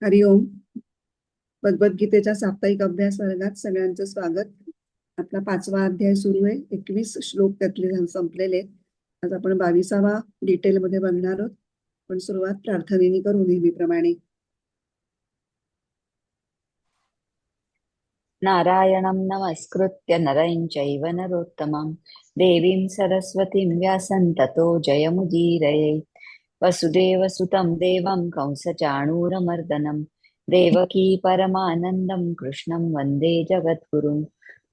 हरिओम. भगवद्गीतेच्या साप्ताहिक अभ्यास वर्गात सगळ्यांचं स्वागत. आपला 5वा अध्याय सुरू आहे. 21 श्लोक त्यातले संपलेले आहेत. आज आपण 22वा डिटेलमध्ये बघणार आहोत. पण सुरुवात प्रार्थनेने करू नेहमीप्रमाणे. नारायणं नमस्कृत्य नरं चैव नरोत्तमं देवीं सरस्वतीं व्यासं ततो जयमुदीरये। वसुदेवसुतं देवं कंसचाणूरमर्दनं देवकी परमानन्दं कृष्णं वन्दे जगद्गुरुं।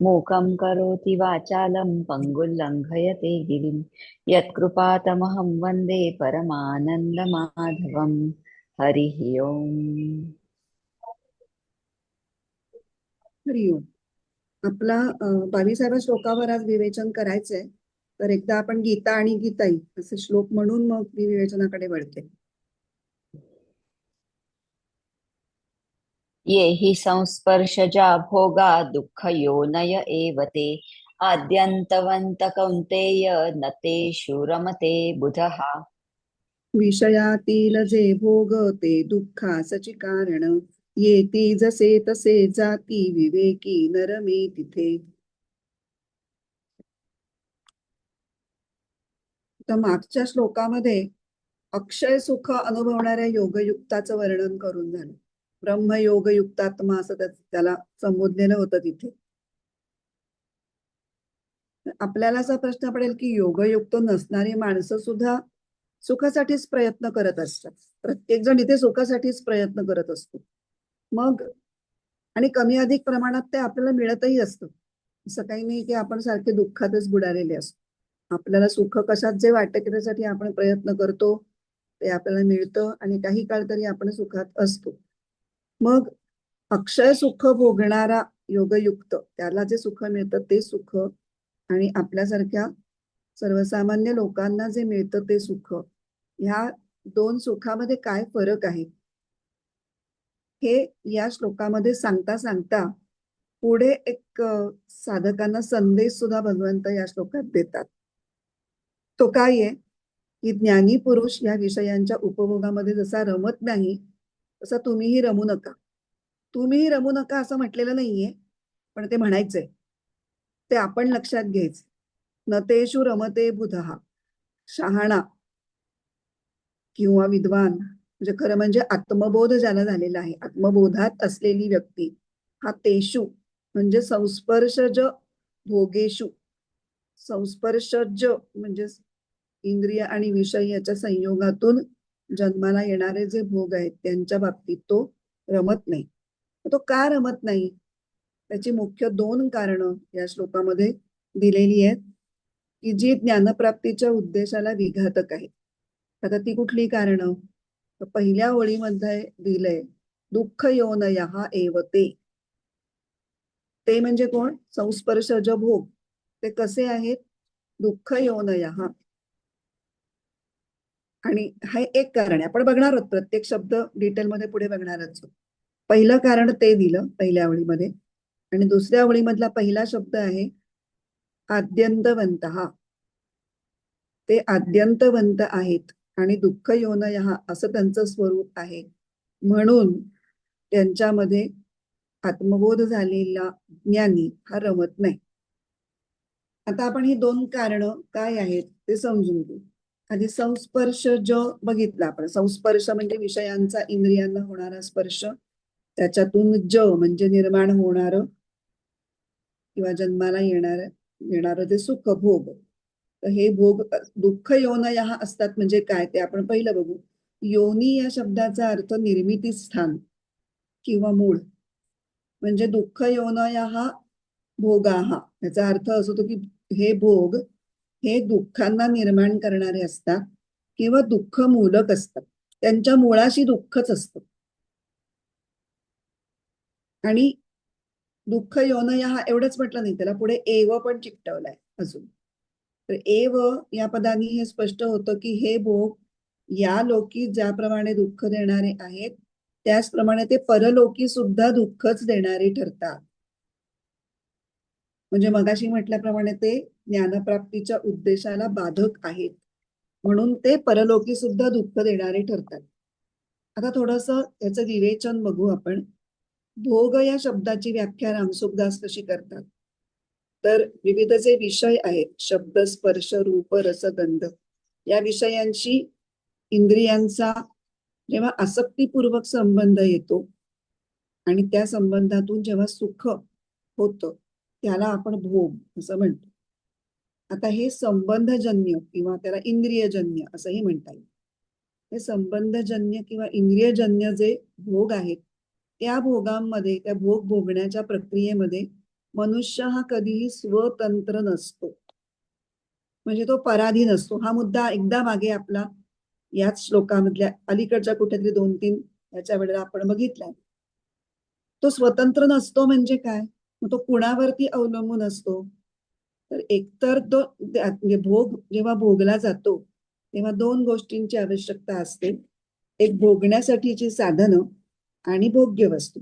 मूकं करोति वाचालं पङ्गुं लङ्घयते गिरिं यत्कृपातमहं वन्दे परमानन्दमाधवं। हरिः ओम्। हरिओम. आपला 22व्या श्लोकावर आज विवेचन करायचंय. तर एकदा आपण गीता आणि गीताई असे श्लोक म्हणून मग मी विवेचनाकडे वळते. ये हि संस्पर्शजा भोगा दुःखयोनय एव ते आद्यन्तवन्त कौन्तेय न तेषु रमते बुधः। विषयातील जे भोग ते दुःखासची कारण, येती जसे तसे जाती विवेकी नरमे तिथे. तर मागच्या श्लोकामध्ये अक्षय सुख अनुभवणाऱ्या योगयुक्ताचं वर्णन करून झालं. ब्रह्मयोगयुक्तात्मा असं त्याला संबोधलेलं होतं तिथे. आपल्याला असा प्रश्न पडेल की योगयुक्त नसणारी माणसं सुद्धा सुखासाठीच प्रयत्न करत असतात. प्रत्येक जण इथे सुखासाठीच प्रयत्न करत असतो. मग आणि कमी अधिक प्रमाणात ते आपल्याला मिळतही असतं. असं काही नाही की आपण सारखे दुःखातच बुडालेले असतो. आपल्याला सुख कशात जे वाटतं की त्यासाठी आपण प्रयत्न करतो, ते आपल्याला मिळतं आणि काही काळ तरी आपण सुखात असतो. मग अक्षय सुख भोगणारा योगयुक्त त्याला जे सुख मिळतं ते सुख आणि आपल्यासारख्या सर्वसामान्य लोकांना जे मिळतं ते सुख, ह्या दोन सुखामध्ये काय फरक आहे हे या श्लोकामध्ये सांगता सांगता पुढे एक साधकांना संदेश सुद्धा भगवंत या श्लोकात देतात. तो काय आहे की ज्ञानी पुरुष या विषयांच्या उपभोगामध्ये जसा रमत नाही तसा तुम्हीही रमू नका. तुम्हीही रमू नका असं म्हटलेलं नाहीये, पण ते म्हणायचंय. ते आपण लक्षात घ्यायचं. नतेषु रमते बुधः. शहाणा किंवा विद्वान म्हणजे खरं म्हणजे आत्मबोध ज्याला झालेला आहे, आत्मबोधात असलेली व्यक्ती, हा तेषु म्हणजे संस्पर्शज भोगेषु. संस्पर्शज म्हणजे इंद्रिय आणि विषय याच्या संयोगातून जन्माला येणारे जे भोग आहेत त्यांच्या बाबतीत तो रमत नाही. तो का रमत नाही, त्याची मुख्य 2 कारणं या श्लोकामध्ये दिलेली आहेत की जी ज्ञानप्राप्तीच्या उद्देशाला विघातक आहेत. आता ती कुठली कारणं? पहिल्या ओळीमध्ये दिलंय दुःख योनयः एव ते. ते म्हणजे कोण? संस्पर्शज भोग. ते कसे आहेत? दुःख योनयः. आणि हा एक कारण आहे. आपण बघणार आहोत, प्रत्येक शब्द डिटेलमध्ये पुढे बघणारच. पहिलं कारण ते दिलं पहिल्या ओळीमध्ये आणि दुसऱ्या ओळीमधला पहिला शब्द आहे आद्यंतवंतः. ते आद्यंतवंत आहेत आणि दुःख योनयः असं त्यांचं स्वरूप आहे, म्हणून त्यांच्यामध्ये आत्मबोध झालेला ज्ञानी हा रमत नाही. आता आपण ही 2 कारणं काय आहेत ते समजून घेऊ. आधी संस्पर्श जो बघितला आपण. संस्पर्श म्हणजे विषयांचा इंद्रियांना होणारा स्पर्श, त्याच्यातून ज म्हणजे निर्माण होणार किंवा जन्माला येणार जे सुख भोग. तर हे भोग दुःख योनयः असतात म्हणजे काय ते आपण पहिलं बघू. योनी या शब्दाचा अर्थ निर्मिती स्थान किंवा मूळ. म्हणजे दुःख योनयः भोगाः याचा अर्थ असं होतो की हे भोग हे दुःखांना निर्माण करणारे असतात किंवा दुःख मूलक असतात. त्यांच्या मुळाशी दुःखच असतं. आणि दुःख योनयः एवढंच म्हटलं नाही, त्याला पुढे एव पण चिकटवलाय अजून. तर एव या पदाने हे स्पष्ट होतं की हे भोग या लोकी ज्याप्रमाणे दुःख देणारे आहेत त्याचप्रमाणे ते परलोकी सुद्धा दुःखच देणारे ठरतात. म्हणजे मगाशी म्हटल्याप्रमाणे ते ज्ञानप्राप्तीच्या उद्देशाला बाधक आहेत, म्हणून ते परलोकी सुद्धा दुःख देणारे ठरतात. आता थोडस याचं विवेचन बघू आपण. भोग या शब्दाची व्याख्या रामसुखदास कशी करतात, तर विविध जे विषय आहेत, शब्द, स्पर्श, रूप, रस, गंध, या विषयांशी इंद्रियांचा जेव्हा आसक्तीपूर्वक संबंध येतो आणि त्या संबंधातून जेव्हा सुख होतं त्याला आपण भोग असं म्हणतो. आता हे संबंधजन्य किंवा त्याला इंद्रियजन्य असंही म्हणता येईल. हे संबंधजन्य किंवा इंद्रियजन्य जे भोग आहेत त्या भोगांमध्ये, त्या भोग भोगण्याच्या प्रक्रियेमध्ये मनुष्य हा कधीही स्वतंत्र नसतो, म्हणजे तो पराधीन असतो. हा मुद्दा एकदा मागे आपला याच श्लोकामधल्या अलीकडच्या कुठेतरी 2-3 याच्या वेळेला आपण बघितलाय. तो स्वतंत्र नसतो म्हणजे काय, मग तो कुणावरती अवलंबून असतो, तर एकतर तो म्हणजे भोग जेव्हा भोगला जातो तेव्हा 2 गोष्टींची आवश्यकता असते. एक भोगण्यासाठीची साधनं आणि भोग्य वस्तू.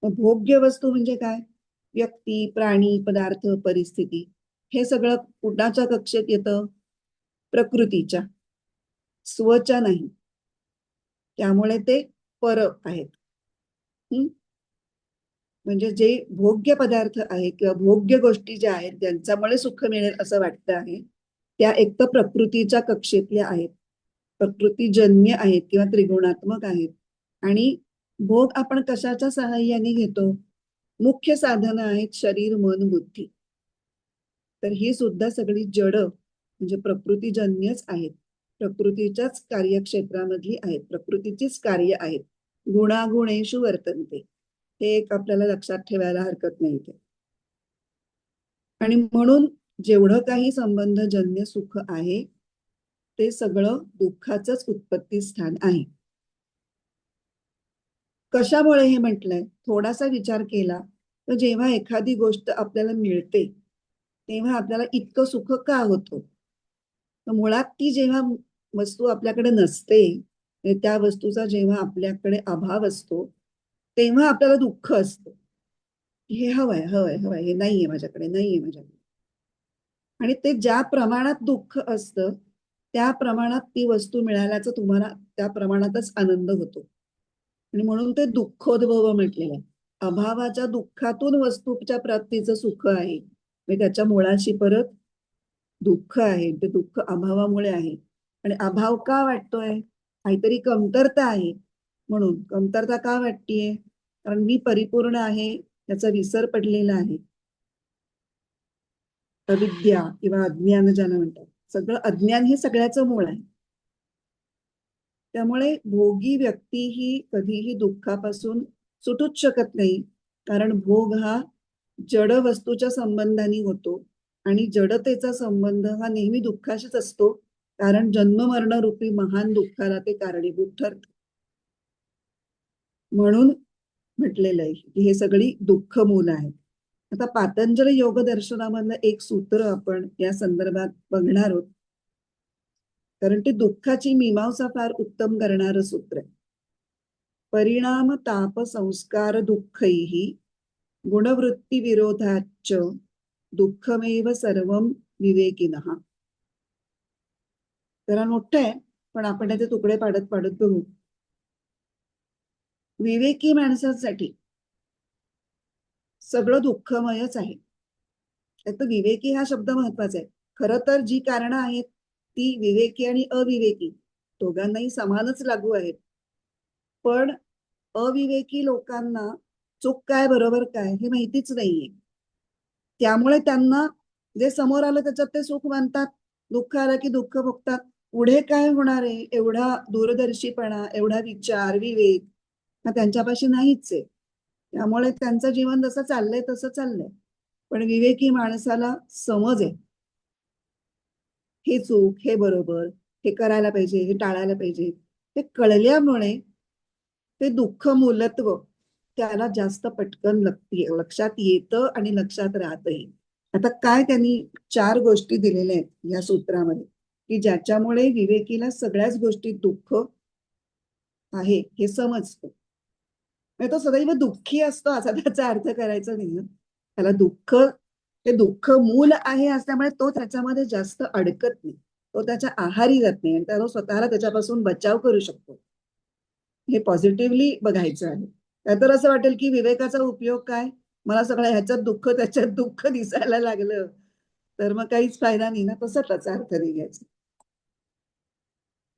मग भोग्य वस्तू म्हणजे काय, व्यक्ती, प्राणी, पदार्थ, परिस्थिती, हे सगळं कुणाच्या कक्षेत येतं, प्रकृतीच्या, स्वच्या नाही. त्यामुळे ते पर आहेत. म्हणजे जे भोग्य पदार्थ आहेत किंवा भोग्य गोष्टी ज्या आहेत ज्यांच्यामुळे सुख मिळेल असं वाटतं आहे, त्या एक तर प्रकृतीच्या कक्षेतल्या आहेत, प्रकृतीजन्य आहेत किंवा त्रिगुणात्मक आहेत. आणि भोग आपण कशाच्या सहाय्याने घेतो, मुख्य साधनं आहेत शरीर, मन, बुद्धी. तर ही सुद्धा सगळी जड म्हणजे प्रकृतीजन्यच आहेत, प्रकृतीच्याच कार्यक्षेत्रामधली आहेत, प्रकृतीचीच कार्य आहेत. गुणागुणेषु वर्तन्ते, हे एक आपल्याला लक्षात ठेवायला हरकत नाही ते. आणि म्हणून जेवढं काही संबंधजन्य सुख आहे ते सगळं दुःखाचंच उत्पत्ती स्थान आहे. कशामुळे हे म्हटलंय, थोडासा विचार केला तर जेव्हा एखादी गोष्ट आपल्याला मिळते तेव्हा आपल्याला इतकं सुख का होतं, तर मुळात ती जेव्हा वस्तू आपल्याकडे नसते, त्या वस्तूचा जेव्हा आपल्याकडे अभाव असतो तेव्हा आपल्याला दुःख असतं. हे हवंय हवंय हवंय, हे नाहीये माझ्याकडे, नाहीये माझ्याकडे. आणि ते ज्या प्रमाणात दुःख असतं त्या प्रमाणात ती वस्तू मिळाल्याचा तुम्हाला त्या प्रमाणातच आनंद होतो. आणि म्हणून ते दुःखोद्भव म्हटलेलं आहे. अभावाच्या दुःखातून वस्तूच्या प्राप्तीचं सुख आहे, म्हणजे त्याच्या मुळाशी परत दुःख आहे. ते दुःख अभावामुळे आहे. आणि अभाव का वाटतोय, काहीतरी कमतरता आहे. म्हणून कमतरता का वाटतीये, कारण मी परिपूर्ण आहे याचा विसर पडलेला आहे. अविद्या किंवा अज्ञान ज्याला म्हणतात, सगळं अज्ञान हे सगळ्याचं मूळ आहे. त्यामुळे भोगी व्यक्ती ही कधीही दुःखापासून सुटूच शकत नाही, कारण भोग हा जड वस्तूच्या संबंधाने होतो आणि जडतेचा संबंध हा नेहमी दुःखाशीच असतो, कारण जन्ममरण रूपी महान दुःखाला ते कारणीभूत ठरत. म्हणून म्हटलेलं आहे की हे सगळी दुःख मूल आहेत. आता पातंजल योग दर्शनामधलं एक सूत्र आपण या संदर्भात बघणार आहोत, कारण ते दुःखाची मीमांसा फार उत्तम करणारं सूत्र आहे. परिणाम ताप संस्कार दुःखैहि गुणवृत्ती विरोधाच्च दुःखमेव सर्वं विवेकिनः. जरा मोठं आहे पण आपण त्याचे तुकडे पाडत पाडत बघू. विवेकी माणसासाठी सगळं दुःखमयच आहे. त्यात विवेकी हा शब्द महत्वाचा आहे. खरं तर जी कारणं आहेत ती विवेकी आणि अविवेकी दोघांनाही समानच लागू आहेत. पण अविवेकी लोकांना चूक काय बरोबर काय हे माहितीच नाहीये. त्यामुळे त्यांना जे समोर आलं त्याच्यात ते सुख मानतात, दुःख आलं की दुःख भोगतात. पुढे काय होणार आहे एवढा दूरदर्शीपणा, एवढा विचार, विवेक हा त्यांच्यापाशी नाहीच आहे. त्यामुळे त्यांचं जीवन जसं चाललंय तसं चाललंय. पण विवेकी माणसाला समज आहे, हे चूक, हे बरोबर, हे करायला पाहिजे, हे टाळायला पाहिजे. हे कळल्यामुळे ते दुःख मूलत्व त्याला जास्त पटकन लक्षात येतं आणि लक्षात राहतही. आता काय त्यांनी 4 गोष्टी दिलेल्या आहेत या सूत्रामध्ये की ज्याच्यामुळे विवेकीला सगळ्याच गोष्टीत दुःख आहे हे समजतं. तो सदैव दुःखी असतो असा त्याचा अर्थ करायचा नाही. त्याला दुःख, ते दुःख मूल आहे असल्यामुळे तो त्याच्यामध्ये जास्त अडकत नाही, तो त्याच्या आहारी जात नाही आणि तो स्वतःला त्याच्यापासून बचाव करू शकतो. हे पॉझिटिव्हली बघायचं आहे. तर असं वाटेल की विवेकाचा उपयोग काय, मला सगळं ह्याच्यात दुःख त्याच्यात दुःख दिसायला लागलं तर मग काहीच फायदा नाही ना, तसं त्याचा अर्थ नाही घ्यायचा.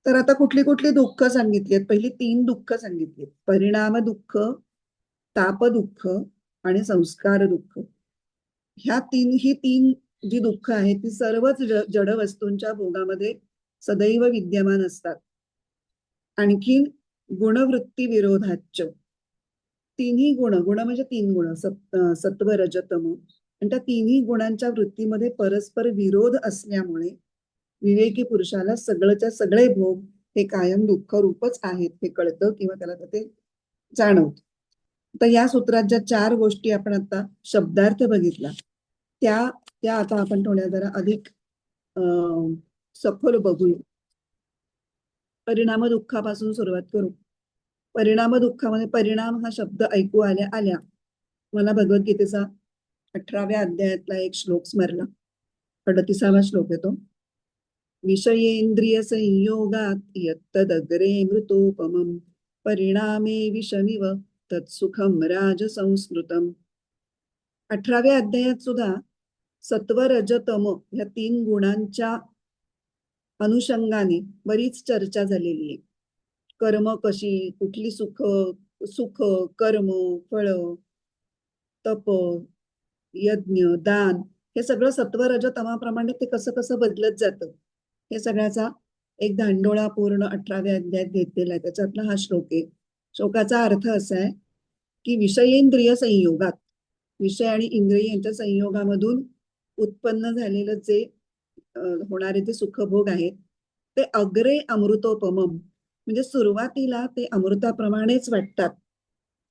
तर आता कुठली कुठली दुःख सांगितलीत, पहिली 3 दुःख सांगितलीत: परिणाम दुःख, ताप दुःख आणि संस्कार दुःख. ही तीन जी दुःख आहेत ती सर्वच जड वस्तूंच्या भोगामध्ये सदैव विद्यमान असतात. आणखी गुणवृत्ती विरोधाच्च, तिन्ही गुण म्हणजे 3 गुण, सत्व रज तम, आणि त्या तिन्ही गुणांच्या वृत्तीमध्ये परस्पर विरोध असल्यामुळे विवेकी पुरुषाला सगळंच्या सगळे भोग हे कायम दुःख रूपच आहेत हे कळतं किंवा त्याला ते जाणवतं. तर या सूत्रात ज्या 4 गोष्टी आपण आता शब्दार्थ बघितला त्या त्या आता आपण थोड्या जरा अधिक सखोल बघूया. परिणाम दुःखापासून सुरुवात करू. परिणाम दुःखामध्ये परिणाम हा शब्द ऐकू आल्या आल्या मला भगवद्गीतेचा 18व्या अध्यायातला एक श्लोक स्मरला. 38वा श्लोक येतो. विषयेंद्रिय संयोगात यत्तदग्रे मृतोपमं परिणामे विषमिव तत्सुखम राजसंस्कृतम. 18व्या अध्यायात सुद्धा सत्व रज तम या 3 गुणांच्या अनुषंगाने बरीच चर्चा झालेली आहे. कर्म कशी, कुठली सुख सुख कर्म, फळ, तप, यज्ञ, दान, हे सगळं सत्व रज तमाप्रमाणे ते कसं कसं बदलत जातं हे सगळ्याचा एक धांडोळा पूर्ण 18व्या अध्यायात घेतलेला आहे. त्याच्यातला हा श्लोक आहे. श्लोकाचा अर्थ असा आहे की विषयेंद्रिय संयोगात, विषय आणि इंद्रिय यांच्या संयोगामधून उत्पन्न झालेलं जे होणारे जे सुखभोग आहेत ते अग्रे अमृतोपमम, म्हणजे सुरुवातीला ते अमृताप्रमाणेच वाटतात,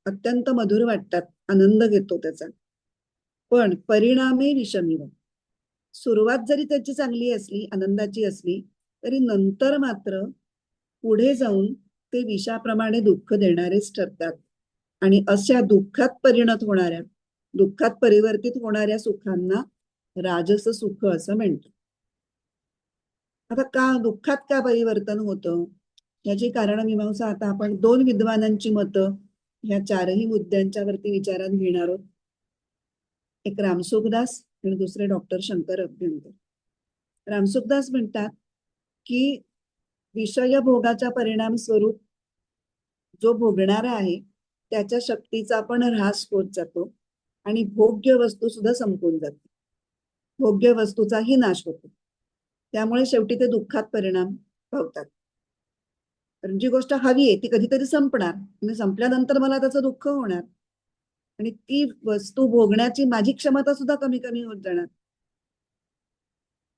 अत्यंत मधुर वाटतात, आनंद घेतो त्याचा. पण परिणामे विषमिव, सुरुवात जरी त्याची चांगली असली, आनंदाची असली, तरी नंतर मात्र पुढे जाऊन ते विषाप्रमाणे दुःख देणारेच ठरतात. आणि अशा दुःखात परिवर्तित होणाऱ्या सुखांना राजस सुख असं म्हणतात. आता दुःखात का परिवर्तन होतं याची कारणमीमांसा आता आपण 2 विद्वानांची मतं ह्या 4ही मुद्द्यांच्या वरती विचारात घेणार आहोत. एक रामसुखदास आणि दुसरे डॉक्टर शंकर अभ्यंकर. रामसुखदास म्हणतात की विषय भोगाचा परिणाम स्वरूप जो भोगणारा आहे त्याच्या शक्तीचा पण ऱ्हास होत जातो आणि भोग्य वस्तू सुद्धा संपून जाते, भोग्य वस्तूचाही नाश होतो. त्यामुळे शेवटी ते दुःखात परिणाम पावतात. कारण जी गोष्ट हवी आहे ती कधीतरी संपणार आणि संपल्यानंतर मला त्याचं दुःख होणार आणि ती वस्तू भोगण्याची माझी क्षमता सुद्धा कमी कमी होत जाणार.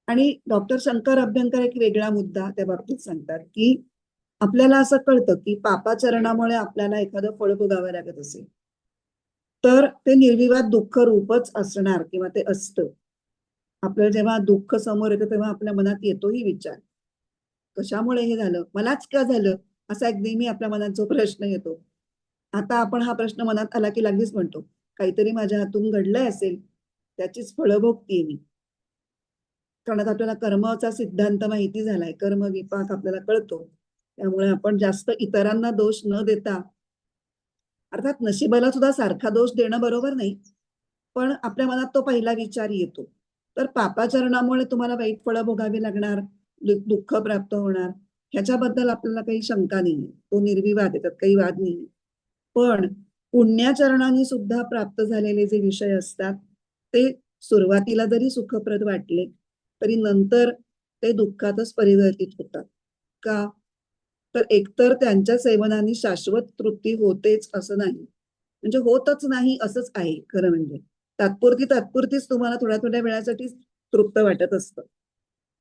आणि डॉक्टर शंकर अभ्यंकर एक वेगळा मुद्दा त्या बाबतीत सांगतात की आपल्याला असं कळतं की पापाचरणामुळे आपल्याला एखादं फळ भोगावं लागत असेल तर ते निर्विवाद दुःख रूपच असणार किंवा ते असतं. आपल्याला जेव्हा दुःख समोर येतं तेव्हा आपल्या मनात येतोही विचार, कशामुळे हे झालं, मलाच का झालं, असा एक नेहमी आपल्या मनात जो प्रश्न येतो. आता आपण हा प्रश्न मनात आला की लगेच म्हणतो काहीतरी माझ्या हातून घडलंय असेल, त्याचीच फळं भोगतीये मी. कारण आता आपल्याला कर्माचा सिद्धांत माहिती झालाय, कर्म विपाक आपल्याला कळतो. त्यामुळे आपण जास्त इतरांना दोष न देता, अर्थात नशिबाला सुद्धा सारखा दोष देणं बरोबर नाही, पण आपल्या मनात तो पहिला विचार येतो. तर पापाचरणामुळे तुम्हाला वाईट फळं भोगावी लागणार, दुःख प्राप्त होणार, ह्याच्याबद्दल आपल्याला काही शंका नाही, तो निर्विवाद आहे, त्यात काही वाद नाही. पण पुण्याचरणाने सुद्धा प्राप्त झालेले जे विषय असतात ते सुरुवातीला जरी सुखप्रद वाटले तरी नंतर ते दुःखातच परिवर्तित होतात. का तर एकतर त्यांच्या सेवनाने शाश्वत तृप्ती होतेच असं नाही, म्हणजे होतच नाही असंच आहे खरं म्हणजे. तात्पुरतीच तुम्हाला थोड्या थोड्या वेळासाठी तृप्त वाटत असतं.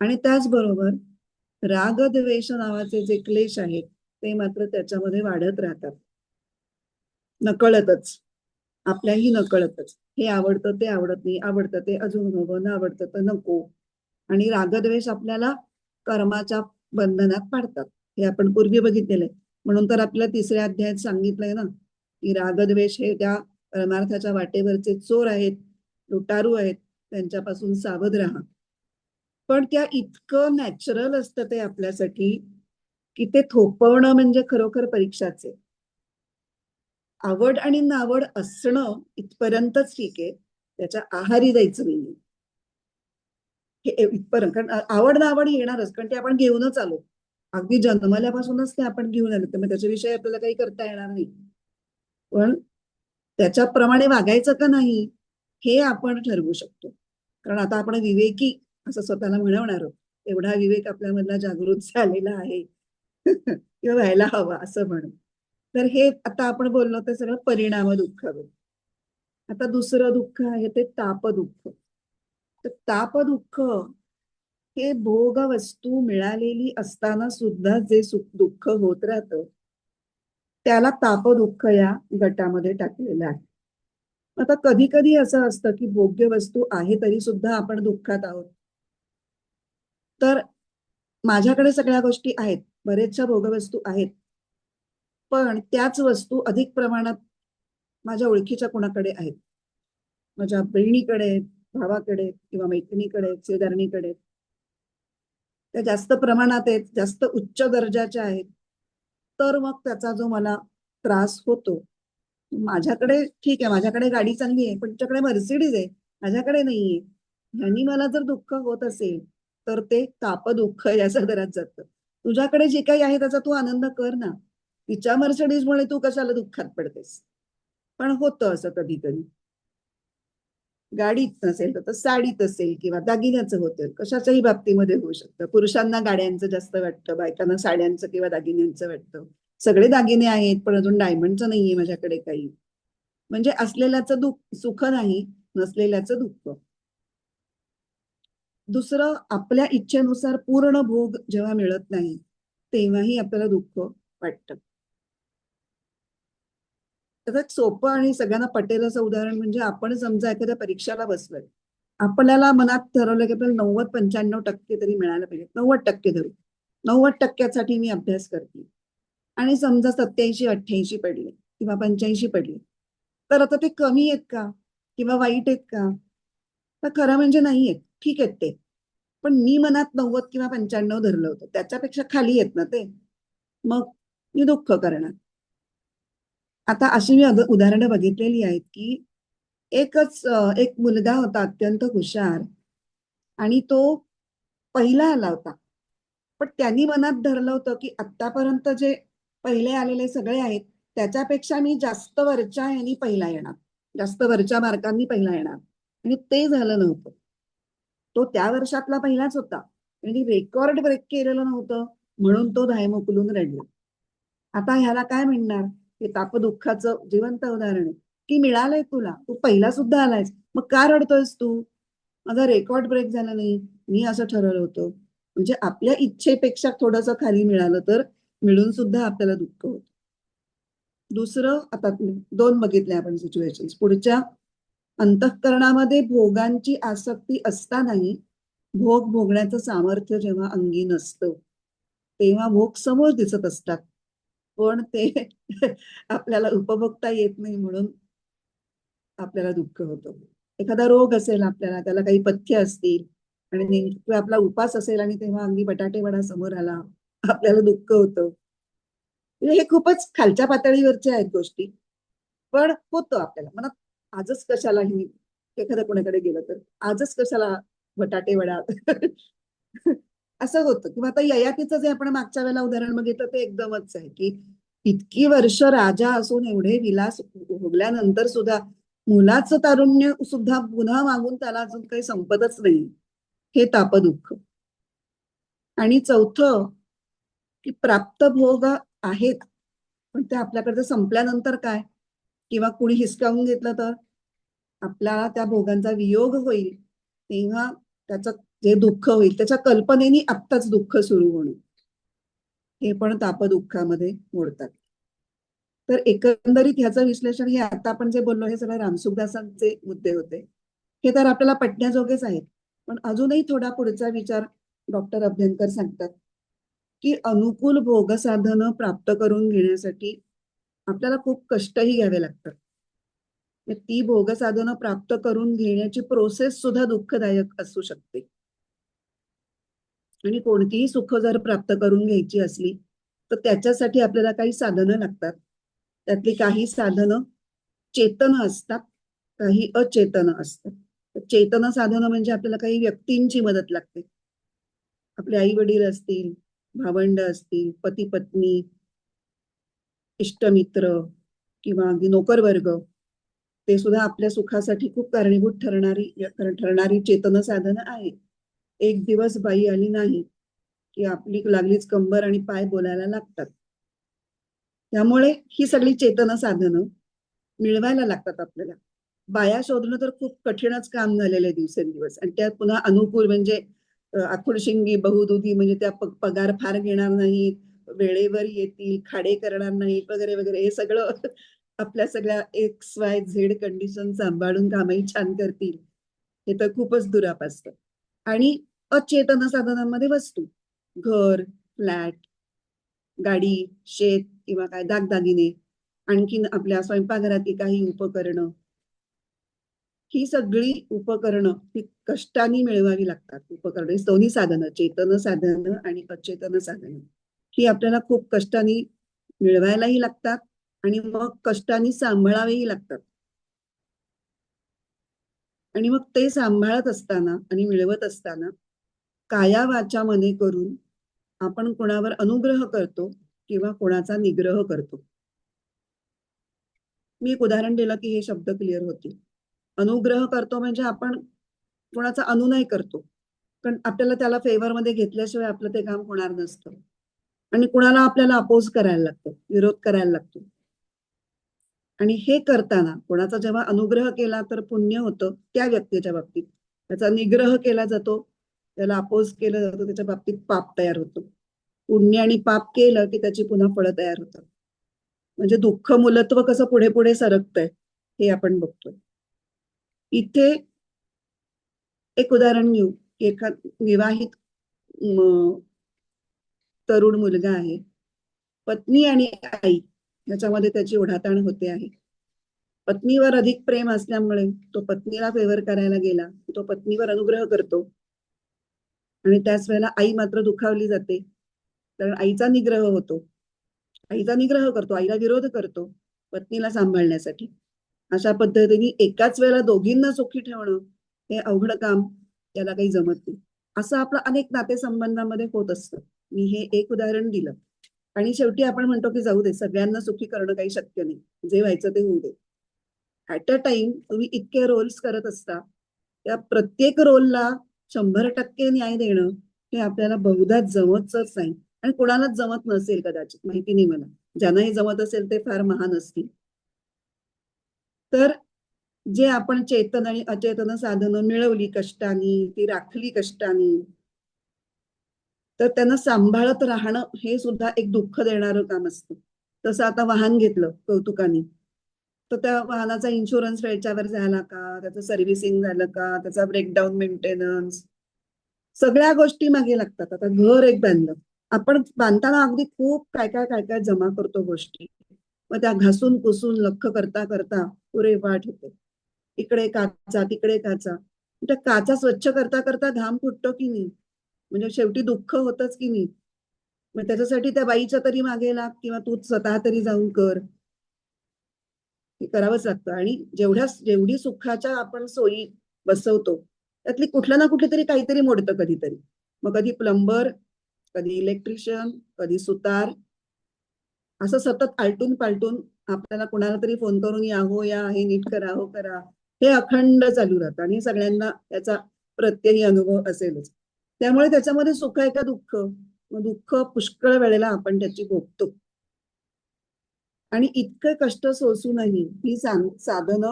आणि त्याचबरोबर रागद्वेष नावाचे जे क्लेश आहेत ते मात्र त्याच्यामध्ये वाढत राहतात, नकळतच, आपल्याही नकळतच. हे आवडतं ते आवडत नाही, आवडतं ते अजून हवं, न आवडतं तर नको. आणि रागद्वेष आपल्याला कर्माच्या बंधनात पाडतात, हे आपण पूर्वी बघितलेलं आहे. म्हणून तर आपल्याला 3ऱ्या अध्यायात सांगितलंय ना की रागद्वेष हे त्या परमार्थाच्या वाटेवरचे चोर आहेत, लुटारू आहेत, त्यांच्यापासून सावध राहा. पण त्या इतकं नॅचरल असतं ते आपल्यासाठी की ते थोपवणं म्हणजे खरोखर परीक्षाच आहे. आवड आणि नावड असणं इथपर्यंतच ठीक आहे, त्याच्या आहारी जायचं नाहीये. हे इथपर्यंत, कारण आवड नावड येणारच, कारण ते आपण घेऊनच आलो. अगदी जन्मल्यापासूनच ते आपण घेऊन आलो, तर मग त्याच्याविषयी आपल्याला काही करता येणार नाही. पण त्याच्याप्रमाणे वागायचं का नाही हे आपण ठरवू शकतो. कारण आता आपण विवेकी असं स्वतःला म्हणवणार आहोत. एवढा विवेक आपल्यामधला जागृत झालेला आहे किंवा व्हायला हवा असं म्हणू. तर हे आता आपण बोललो ते सगळं परिणाम दुःखावर. आता दुसरं दुःख आहे ते तापदुःख. तर तापदुःख हे भोग वस्तू मिळालेली असताना सुद्धा जे सुख दुःख होत राहतं त्याला तापदुःख या गटामध्ये टाकलेलं आहे. आता कधी कधी असं असतं की भोग्य वस्तू आहे तरी सुद्धा आपण दुःखात आहोत. तर माझ्याकडे सगळ्या गोष्टी आहेत, बरेचशा भोगवस्तू आहेत, पण त्याच वस्तू अधिक प्रमाणात माझ्या ओळखीच्या कोणाकडे आहेत, माझ्या बहिणीकडे आहेत, भावाकडे आहेत, किंवा मैत्रिणीकडे आहेत, शेजारणीकडे आहेत. त्या जास्त प्रमाणात आहेत, जास्त उच्च दर्जाच्या आहेत, तर मग त्याचा जो मला त्रास होतो. माझ्याकडे ठीक आहे, माझ्याकडे गाडी चांगली आहे, पण तुझ्याकडे मर्सिडीज आहे, माझ्याकडे नाहीये. ह्यानी मला जर दुःख होत असेल तर ते तापदुःख या सदरात जातं. तुझ्याकडे जे काही आहे त्याचा तू आनंद कर ना. तिच्या मर्सिडीजमुळे तू कशाला दुःखात पडतेस. पण होतं असं कधी कधी. गाडीत नसेल तर साडीत असेल किंवा दागिन्याचं होतं, कशाच्याही बाबतीमध्ये होऊ शकतं. पुरुषांना गाड्यांचं जास्त वाटतं, बायकांना साड्यांचं किंवा दागिन्यांचं वाटतं. सगळे दागिने आहेत पण अजून डायमंडचं नाहीये माझ्याकडे काही. म्हणजे असलेल्याचं दुःख सुख नाही, नसलेल्याचं दुःख. दुसरं, आपल्या इच्छेनुसार पूर्ण भोग जेव्हा मिळत नाही तेव्हाही आपल्याला दुःख वाटतं. त्याचं सोपं आणि सगळ्यांना पटेल असं उदाहरण म्हणजे, आपण समजा एखाद्या परीक्षाला बसलोय, आपल्याला मनात ठरवलं की आपल्याला 90-95% तरी मिळायला पाहिजे, 90% धरू, 90%साठी मी अभ्यास करते, आणि समजा 87-88 पडले किंवा 85 पडले, तर आता ते कमी आहेत का किंवा वाईट आहेत का? तर खरं म्हणजे नाही आहेत, ठीक आहेत ते. पण मी मनात 90 किंवा 95 धरलं होतं, त्याच्यापेक्षा खाली आहेत ना ते. मग मी दुःख करणार. आता अशी मी उदाहरणं बघितलेली आहेत की एक मुलगा होता अत्यंत हुशार, आणि तो पहिला आला होता. पण त्यांनी मनात धरलं होतं की आतापर्यंत जे पहिले आलेले सगळे आहेत त्याच्यापेक्षा मी जास्त वरच्या यांनी पहिला येणार, जास्त वरच्या मार्कांनी पहिला येणार, आणि ते झालं नव्हतं. तो त्या वर्षातला पहिलाच होता आणि रेकॉर्ड ब्रेक केलेलं नव्हतं, म्हणून तो धायमोकुलून रडला. आता ह्याला काय म्हणणार? हे तापदुःखाचं जिवंत उदाहरण आहे की मिळालंय तुला, तू पहिला सुद्धा आलायस, मग का रडतोयस तू? माझा रेकॉर्ड ब्रेक झाला नाही, मी असं ठरवलं होतं. म्हणजे आपल्या इच्छेपेक्षा थोडंसं खाली मिळालं तर मिळून सुद्धा आपल्याला दुःख होतं. दुसरं, आता दोन बघितले आपण सिच्युएशन. पुढच्या, अंतःकरणामध्ये भोगांची आसक्ती असतानाही भोग भोगण्याचं सामर्थ्य जेव्हा अंगी नसतं तेव्हा भोग समोर दिसत असतात, पण ते आपल्याला उपभोगता येत नाही, म्हणून आपल्याला दुःख होतं. एखादा रोग असेल आपल्याला, त्याला काही पथ्य असतील आणि नेमकं आपला उपास असेल आणि तेव्हा अगदी बटाटे वडा समोर आला, आपल्याला दुःख होतं. म्हणजे हे खूपच खालच्या पातळीवरच्या आहेत गोष्टी, पण होतं आपल्याला मनात. आजच कशाला ही, एखाद्या कोणाकडे गेलं तर आजच कशाला बटाटे वडा असं होतं. किंवा आता ययातीचं जे आपण मागच्या वेळेला उदाहरण बघितलं ते एकदमच आहे की इतकी वर्ष राजा असून एवढे विलास भोगल्यानंतर सुद्धा मुलाचं तारुण्य सुद्धा पुन्हा मागून त्याला अजून काही संपतच नाही, हे तापदुःख. आणि चौथं, की प्राप्त भोग आहेत पण ते आपल्याकडे संपल्यानंतर काय, किंवा कुणी हिसकावून घेतलं तर आपल्याला त्या भोगांचा वियोग होईल, तेव्हा त्याचं जे दुःख होईल त्याच्या कल्पनेनी आत्ताच दुःख सुरू होणं, हे पण तापदुःखामध्ये मोडतात. तर एकंदरीत ह्याचं विश्लेषण, हे आता आपण जे बोललो हे सगळे रामसुखदासांचे मुद्दे होते, हे तर आपल्याला पटण्याजोगेच आहेत. पण अजूनही थोडा पुढचा विचार डॉक्टर अभ्यंकर सांगतात की अनुकूल भोगसाधनं प्राप्त करून घेण्यासाठी आपल्याला खूप कष्टही घ्यावे लागतात. ती भोगसाधनं प्राप्त करून घेण्याची प्रोसेस सुद्धा दुःखदायक असू शकते. आणि कोणतीही सुख जर प्राप्त करून घ्यायची असली तर त्याच्यासाठी आपल्याला काही साधनं लागतात. त्यातली काही साधनं चेतन असतात, काही अचेतन असतात. चेतन साधनं म्हणजे आपल्याला काही व्यक्तींची मदत लागते. आपले आई वडील असतील, भावंड असतील, पती पत्नी, इष्टमित्र किंवा अगदी नोकर वर्ग, ते सुद्धा आपल्या सुखासाठी खूप कारणीभूत ठरणारी चेतन साधनं आहेत. एक दिवस बाई आली नाही की आपली लागलीच कंबर आणि पाय बोलायला लागतात. त्यामुळे ही सगळी चेतन साधनं मिळवायला लागतात आपल्याला. बाया शोधणं तर खूप कठीणच काम झालेलं आहे दिवसेंदिवस, आणि त्यात पुन्हा अनुकूल म्हणजे आखुडशिंगी बहुदुधी, म्हणजे त्या पगार फार घेणार नाहीत, वेळेवर येतील, खाडे करणार नाहीत वगैरे वगैरे, हे सगळं आपल्या सगळ्या XYZ कंडिशन सांभाळून कामही छान करतील, हे तर खूपच दुराप असतं. आणि अचेतन साधनांमध्ये वस्तू, घर, फ्लॅट, गाडी, शेत किंवा काय दागदागिने, आणखीन आपल्या स्वयंपाकघरातली काही उपकरणं, ही सगळी उपकरणं ही कष्टाने मिळवावी लागतात. उपकरणं ही दोन्ही साधनं, चेतन साधनं आणि अचेतन साधनं, ही आपल्याला खूप कष्टाने मिळवायलाही लागतात आणि मग कष्टाने सांभाळावीही लागतात. आणि मग ते सांभाळत असताना आणि मिळवत असताना काया वाचा मने करून आपण कोणावर अनुग्रह करतो किंवा कोणाचा निग्रह करतो. मी एक उदाहरण दिलं की हे शब्द क्लिअर होतील. अनुग्रह करतो म्हणजे आपण कोणाचा अनुनय करतो, पण आपल्याला त्याला फेवरमध्ये घेतल्याशिवाय आपलं ते काम होणार नसतं. आणि कुणाला आपल्याला अपोज करायला लागतो, विरोध करायला लागतो. आणि हे करताना कोणाचा जेव्हा अनुग्रह केला तर पुण्य होतं त्या व्यक्तीच्या बाबतीत, त्याचा निग्रह केला जातो, त्याला अपोज केलं जातं, त्याच्या बाबतीत पाप तयार होतो. पुण्य आणि पाप केलं की त्याची पुन्हा फळं तयार होतात. म्हणजे दुःख मूलत्व कसं पुढे पुढे सरकतंय हे आपण बघतोय. इथे एक उदाहरण घेऊ की एखाद विवाहित तरुण मुलगा आहे, पत्नी आणि आई याच्यामध्ये त्याची ओढाताण होते आहे. पत्नीवर अधिक प्रेम असल्यामुळे तो पत्नीला फेवर करायला गेला, तो पत्नीवर अनुग्रह करतो आणि त्याच वेळेला आई मात्र दुखावली जाते, कारण आईचा निग्रह होतो. आईचा निग्रह करतो, आईला विरोध करतो पत्नीला सांभाळण्यासाठी. अशा पद्धतीने एकाच वेळेला दोघींना सुखी ठेवणं हे अवघड काम, त्याला काही जमत नाही. असं आपलं अनेक नातेसंबंधामध्ये होत असतं. मी हे एक उदाहरण दिलं आणि शेवटी आपण म्हणतो की जाऊ दे, सगळ्यांना सुखी करणं काही शक्य नाही, जे व्हायचं ते होऊ दे. ऍट अ टाइम तुम्ही इतके रोल्स करत असता, त्या प्रत्येक रोलला 100% न्याय देणं हे आपल्याला बहुधा जमतच नाही. आणि कोणालाच जमत नसेल कदाचित, माहिती नाही मला. ज्यांना हे जमत असेल ते फार महान असतील. तर जे आपण चेतन आणि अचेतन साधनं मिळवली कष्टानी, ती राखली कष्टानी, तर त्यांना सांभाळत राहणं हे सुद्धा एक दुःख देणारं काम असतं. तसं आता वाहन घेतलं कौतुकाने, तर त्या वाहनाचा इन्शुरन्स वेळच्यावर झाला का, त्याचं सर्व्हिसिंग झालं का, त्याचा ब्रेकडाऊन मेंटेनन्स, सगळ्या गोष्टी मागे लागतात. आता घर एक बांधलं, आपण बांधताना अगदी खूप काय काय काय काय जमा करतो गोष्टी, मग त्या घासून पुसून लख्ख करता करता पुरे वाट होते. इकडे काचा तिकडे काचा, त्या काचा स्वच्छ करता करता घाम फुटतो की नाही, म्हणजे शेवटी दुःख होतच की नाही. मग त्याच्यासाठी त्या बाईच्या तरी मागे लाग किंवा तू स्वतः तरी जाऊन कर, हे करावंच लागतं. आणि जेवढी सुखाच्या आपण सोयी बसवतो त्यातली कुठल्या ना कुठली तरी काहीतरी मोडतं कधीतरी. मग कधी प्लंबर, कधी इलेक्ट्रिशियन, कधी सुतार, असं सतत आलटून पालटून आपल्याला कुणाला तरी फोन करून या हो या, हे नीट करा, हो करा, हे अखंड चालू राहतं. आणि सगळ्यांना त्याचा प्रत्ययी अनुभव असेलच. त्यामुळे त्याच्यामध्ये सुख आहे का दुःख, मग दुःख पुष्कळ वेळेला आपण त्याची भोगतो. आणि इतकं कष्ट सोसूनही ही साधनं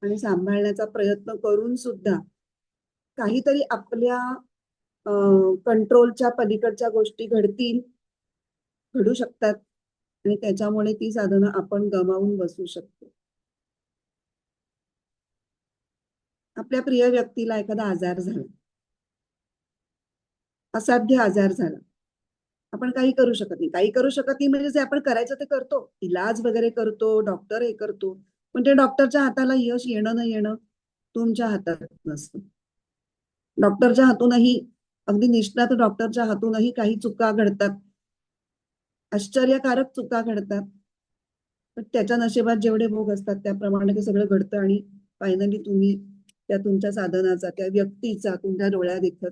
आणि सांभाळण्याचा प्रयत्न करून सुद्धा काहीतरी आपल्या कंट्रोलच्या पलीकडच्या गोष्टी घडू शकतात आणि त्याच्यामुळे ती साधनं आपण गमावून बसू शकतो. आपल्या प्रिय व्यक्तीला एखादा आजार झाला, असाध्य आजार झाला, आपण काही करू शकत नाही. काही करू शकत नाही म्हणजे जे आपण करायचं ते करतो, इलाज वगैरे करतो, डॉक्टर हे करतो, पण ते डॉक्टरच्या हाताला यश येणं न येणं तुमच्या हातात नसतं. डॉक्टरच्या हातूनही, अगदी निष्णात डॉक्टरच्या हातूनही काही चुका घडतात, आश्चर्यकारक चुका घडतात. पण त्याच्या नशिबात जेवढे भोग असतात त्याप्रमाणे ते सगळं घडतं आणि फायनली तुम्ही त्या तुमच्या साधनाचा, त्या व्यक्तीचा तुमच्या डोळ्यात देखत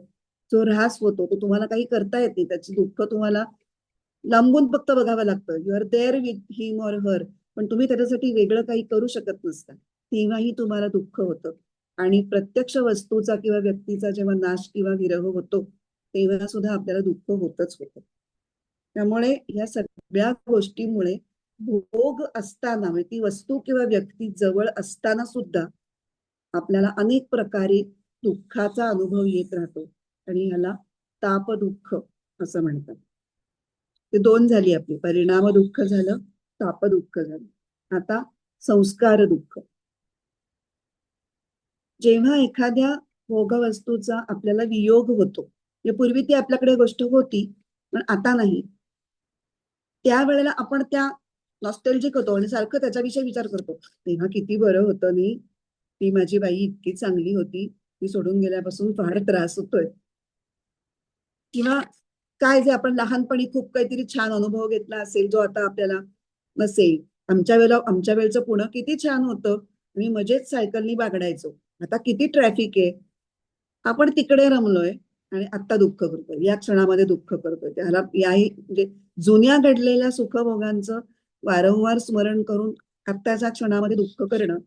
जो ऱ्हास होतो तो तुम्हाला काही करता येत नाही, त्याची दुःख तुम्हाला लांबून फक्त बघावं लागतं. You are there with him or her, पण तुम्ही त्याच्यासाठी वेगळं काही करू शकत नसता, तेव्हाही तुम्हाला दुःख होतं. आणि प्रत्यक्ष वस्तूचा किंवा व्यक्तीचा जेव्हा नाश किंवा विरह होतो तेव्हा सुद्धा आपल्याला दुःख होतच होतं. त्यामुळे या सगळ्या गोष्टीमुळे भोग असताना, म्हणजे ती वस्तू किंवा व्यक्ती जवळ असताना सुद्धा आपल्याला अनेक प्रकारे दुःखाचा अनुभव येत राहतो आणि ह्याला ताप दुःख असं म्हणतात. ते दोन झाली आपली, परिणाम दुःख झालं, ताप दुःख झालं. आता संस्कार दुःख. जेव्हा एखाद्या भोगवस्तूचा आपल्याला वियोग होतो, म्हणजे पूर्वी ती आपल्याकडे गोष्ट होती पण आता नाही, त्यावेळेला आपण त्या नॉस्टॅल्जिक होतो आणि सारखं त्याच्याविषयी विचार करतो. तेव्हा किती बरं होतं नाही, ती माझी बाई इतकी चांगली होती, ती सोडून गेल्यापासून फार त्रास होतोय. किंवा काय जे आपण लहानपणी खूप काहीतरी छान अनुभव घेतला असेल जो आता आपल्याला नसेल. आमच्या वेळचं पुणं किती छान होतं, मी मजेत सायकलनी बागडायचो. आता किती ट्रॅफिक आहे, आपण तिकडे रमलोय आणि आता दुःख करतोय, या क्षणामध्ये दुःख करतोय. त्याला याही म्हणजे जुन्या घडलेल्या सुखभोगांचं वारंवार स्मरण करून आत्ताच्या क्षणामध्ये दुःख करणं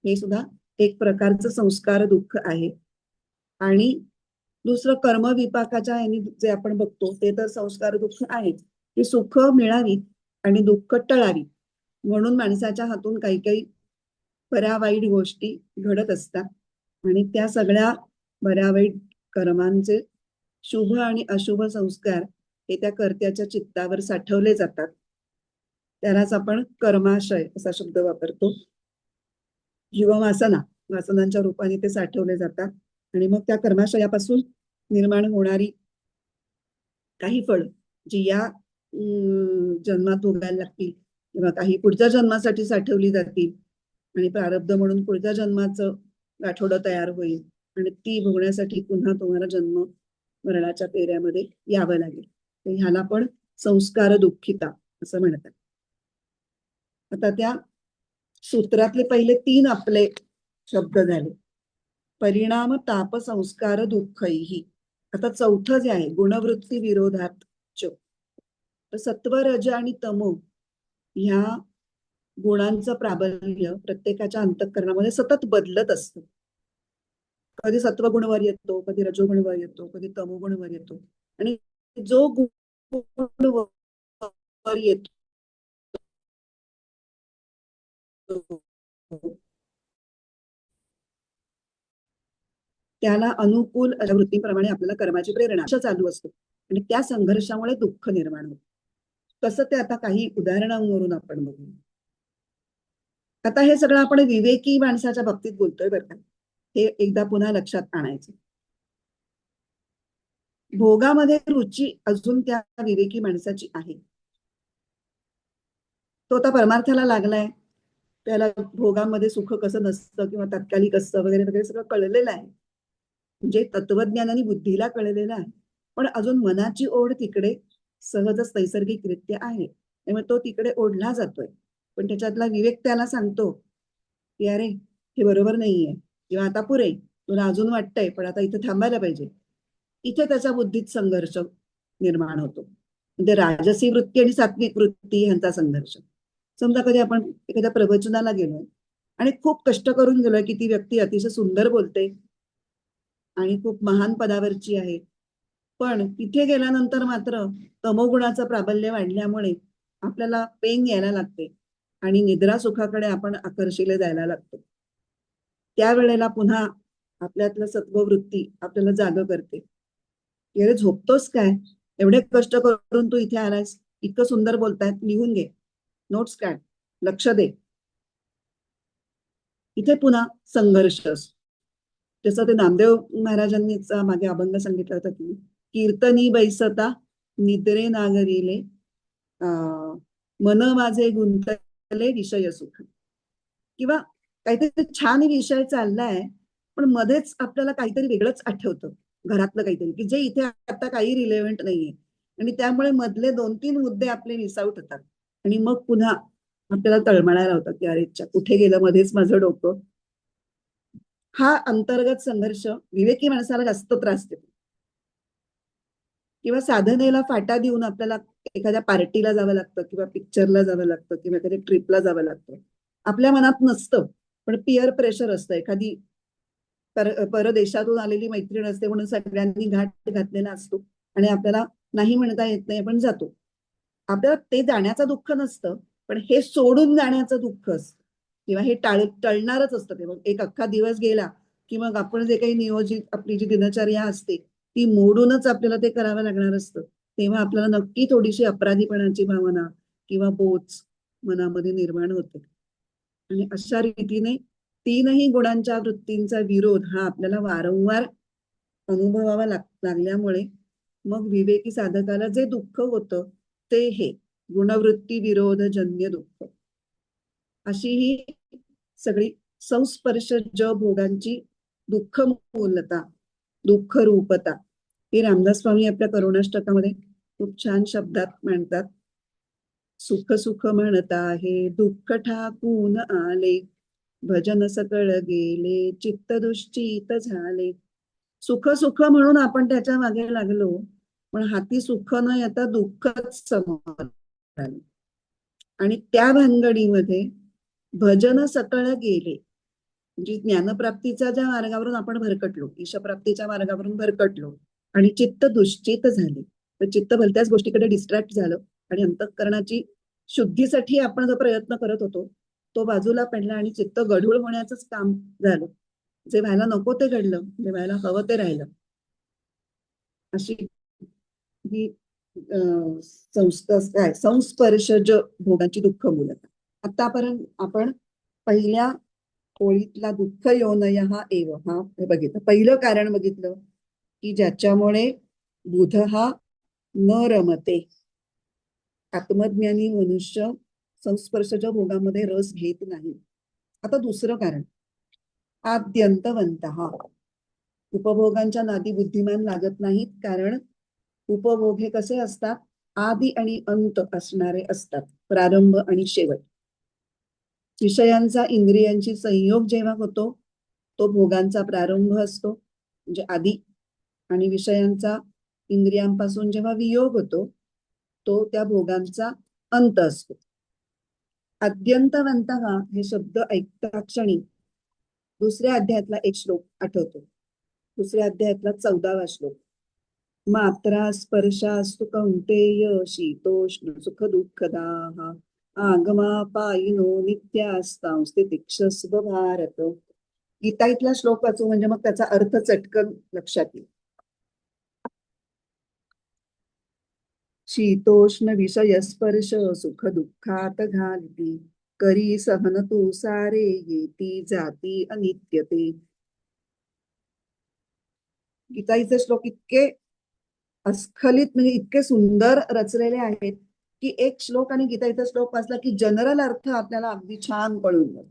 हे सुद्धा एक प्रकारचं संस्कार दुःख आहे. आणि दुसरं कर्मविपाकाच्या यांनी जे आपण बघतो ते तर संस्कार दुःख आहे की सुख मिळावी आणि दुःख टळावी म्हणून माणसाच्या हातून काही काही बऱ्या वाईट गोष्टी घडत असतात आणि त्या सगळ्या बऱ्या वाईट कर्मांचे शुभ आणि अशुभ संस्कार हे त्या कर्त्याच्या चित्तावर साठवले जातात. त्यालाच आपण कर्माशय असा शब्द वापरतो किंवा वासनांच्या रूपाने ते साठवले जातात. आणि मग त्या कर्माशयापासून निर्माण होणारी काही फळ जी या जन्मात भोगायला लागतील किंवा काही पुढच्या जन्मासाठी साठवली जातील आणि प्रारब्ध म्हणून पुढच्या जन्माचं गाठोडं तयार होईल आणि ती भोगण्यासाठी पुन्हा तुम्हाला जन्म मरणाच्या पेऱ्यामध्ये यावं लागेल. तर ह्याला पण संस्कार दुःखिता असं म्हणतात. आता त्या सूत्रातले पहिले 3 आपले शब्द झाले, परिणाम ताप संस्कार दुःखही. आता चौथं जे आहे गुणवृत्ती विरोधात च. तर सत्व रज आणि तमो ह्या गुणांचं प्राबल्य प्रत्येकाच्या अंतःकरणामध्ये सतत बदलत असतं. कधी सत्वगुणवर येतो, कधी रजोगुणवर येतो, कधी तमोगुणवर येतो आणि जो गुण वर येतो त्याला अनुकूल अशा वृत्तीप्रमाणे आपल्याला कर्माची प्रेरणा चालू असतो आणि त्या संघर्षामुळे दुःख निर्माण होतं. कसं ते आता काही उदाहरणांवरून आपण बघू. आता हे सगळं आपण विवेकी माणसाच्या बाबतीत बोलतोय बरं का, हे एकदा पुन्हा लक्षात आणायचं. भोगामध्ये रुची अजून त्या विवेकी माणसाची आहे. तो आता परमार्थाला लागलाय, त्याला भोगामध्ये सुख कसं नसतं किंवा तात्कालिक असतं वगैरे वगैरे सगळं कळलेलं आहे, म्हणजे तत्वज्ञानाने बुद्धीला कळलेलं आहे. पण अजून मनाची ओढ तिकडे सहजच नैसर्गिकरित्या आहे, त्यामुळे तो तिकडे ओढला जातोय. पण त्याच्यातला विवेक त्याला सांगतो की अरे हे बरोबर नाहीये किंवा आता पुरे, तुला अजून वाटतंय पण आता इथे थांबायला पाहिजे. इथे त्याच्या बुद्धीत संघर्ष निर्माण होतो, म्हणजे राजसी वृत्ती आणि सात्विक वृत्ती यांचा संघर्ष. समजा कधी आपण एखाद्या प्रवचनाला गेलोय आणि खूप कष्ट करून गेलोय की ती व्यक्ती अतिशय सुंदर बोलते आणि खूप महान पदावरची आहे, पण तिथे गेल्यानंतर मात्र तमोगुणाचं प्राबल्य वाढल्यामुळे आपल्याला पेंग यायला लागते आणि निद्रा सुखाकडे आपण आकर्षिले जायला लागतो. त्यावेळेला पुन्हा आपल्यातलं सत्ववृत्ती आपल्याला जाग करते, अरे झोपतोस काय, एवढे कष्ट करून तू इथे आलायस, इतकं सुंदर बोलतायत, लिहून घे, नोट्स काढ, लक्ष दे. इथे पुन्हा संघर्ष असतो. जसं ते नामदेव महाराजांनीच मागे अभंग सांगितला होता की कीर्तनी बैसता निद्रे नागरिले मन माझे गुंतले विषय सुख. किंवा काहीतरी छान विषय चाललाय पण मध्येच आपल्याला काहीतरी वेगळंच आठवतं, घरातलं काहीतरी की जे इथे आता काही रिलेव्हंट नाहीये आणि त्यामुळे मधले 2-3 मुद्दे आपले मिस आउट होतात आणि मग पुन्हा आपल्याला तळमळायला होतं की अरे च्या, कुठे गेलं मध्येच माझं डोकं. हा अंतर्गत संघर्ष विवेकी माणसाला जास्त त्रास देतो. किंवा साधनेला फाटा देऊन आपल्याला एखाद्या पार्टीला जावं लागतं किंवा पिक्चरला जावं लागतं किंवा एखाद्या ट्रिपला जावं लागतं. आपल्या मनात नसतं, पण पिअर प्रेशर असतं. एखादी परदेशातून आलेली मैत्रीण असते म्हणून सगळ्यांनी घाट घातलेला असतो आणि आपल्याला नाही म्हणता येत नाही, आपण जातो. आपल्याला ते जाण्याचं दुःख नसतं, पण हे सोडून जाण्याचं दुःख असतं किंवा हे टळणारच असतं. ते मग एक अख्खा दिवस गेला की मग आपण जे काही नियोजित आपली जी दिनचर्या असते ती मोडूनच आपल्याला ते करावं लागणार असतं. तेव्हा आपल्याला नक्की थोडीशी अपराधीपणाची भावना किंवा बोच मनामध्ये निर्माण होते. आणि अशा रीतीने तीनही गुणांच्या वृत्तींचा विरोध हा आपल्याला वारंवार अनुभवावा लागल्यामुळे मग विवेकी साधकाला जे दुःख होतं ते हे गुणवृत्ती विरोधजन्य दुःख. अशी ही सगळी संस्पर्श ज भोगांची दुःख मूलता, दुःख रूपता ही रामदास स्वामी आपल्या करुणाष्टकामध्ये खूप छान शब्दात मांडतात. सुख सुख म्हणता हे दुःख ठाकून आले, भजन सकळ गेले चित्त दुश्चित झाले. सुख सुख म्हणून आपण त्याच्या मागे लागलो, पण हाती सुख न येता दुःखच समोर आलं. आणि त्या भानगडीमध्ये भजन सकळ गेले, म्हणजे ज्ञानप्राप्तीच्या ज्या मार्गावरून आपण भरकटलो, ईशप्राप्तीच्या मार्गावरून भरकटलो आणि चित्त दुश्चित झाले, तर चित्त भलत्याच गोष्टीकडे डिस्ट्रॅक्ट झालं आणि अंतःकरणाची शुद्धीसाठी आपण जो प्रयत्न करत होतो तो बाजूला पडला आणि चित्त गढूळ होण्याचंच काम झालं. जे व्हायला नको ते घडलं, जे व्हायला हवं ते राहिलं. अशी ही संस्पर्शज भोगाची दुःख मूलता. आतापर्यंत आपण पहिल्या ओळीतला दुःख योनय हा एव हा हे बघितलं. पहिलं कारण बघितलं की ज्याच्यामुळे बुध हा न रमते. आत्मज्ञानी मनुष्य संस्पर्शज भोगामध्ये रस घेत नाही. आता दुसरं कारण आद्यंतवंत. उपभोगांच्या नादी बुद्धिमान लागत नाहीत, कारण उपभोग हे कसे असतात, आदि आणि अंत असणारे असतात, प्रारंभ आणि शेवट. विषयांचा इंद्रियांची संयोग जेव्हा होतो तो भोगांचा प्रारंभ असतो, म्हणजे आदी, आणि विषयांचा इंद्रियांपासून जेव्हा वियोग होतो तो त्या भोगांचा अंत असतो. अद्यंतवंत हे शब्द ऐकता क्षणी दुसऱ्या अध्यायातला एक श्लोक आठवतो. दुसऱ्या अध्यायातला 14वा श्लोक. मात्रा स्पर्शास्तु कौंतेय शीतोष्ण सुख दुःखदाः आगमा पायिनो नित्यास्तांस्ते तिक्षस्व भारत. गीता इथला श्लोक वाचू म्हणजे मग त्याचा अर्थ चटकन लक्षात येईल. शीतोष्ण विषय स्पर्श सुख दुःखात घालती, करी सहन तू सारे येती जाती अनित्यते. गीताईचे श्लोक इतके अस्खलित म्हणजे इतके सुंदर रचलेले आहेत की एक श्लोक आणि गीताईचा श्लोक वाचला की जनरल अर्थ आपल्याला अगदी छान कळून जातो.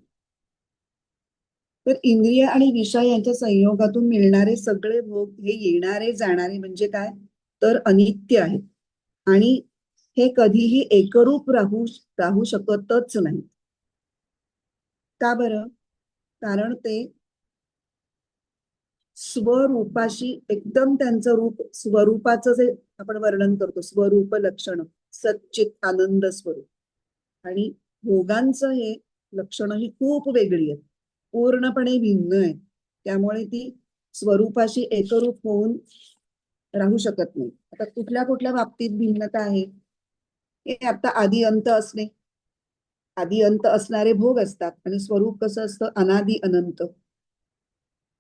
तर इंद्रिय आणि विषय यांच्या संयोगातून मिळणारे सगळे भोग हे येणारे जाणारे म्हणजे काय, तर अनित्य आहेत आणि हे कधीही एकरूप राहू शकतच नाही. का बरं? कारण ते स्वरूपाशी एकदम त्यांचं रूप, स्वरूपाचं जे आपण वर्णन करतो स्वरूप लक्षण, सच्चित आनंद स्वरूप, आणि भोगांचं हे लक्षण ही खूप वेगळी आहेत, पूर्णपणे भिन्न आहेत. त्यामुळे ती स्वरूपाशी एकरूप होऊन राहू शकत नाही. आता कुठल्या कुठल्या बाबतीत भिन्नता आहे, हे आता आदी अंत असणे, आदी अंत असणारे भोग असतात आणि स्वरूप कसं असतं, अनादी अनंत.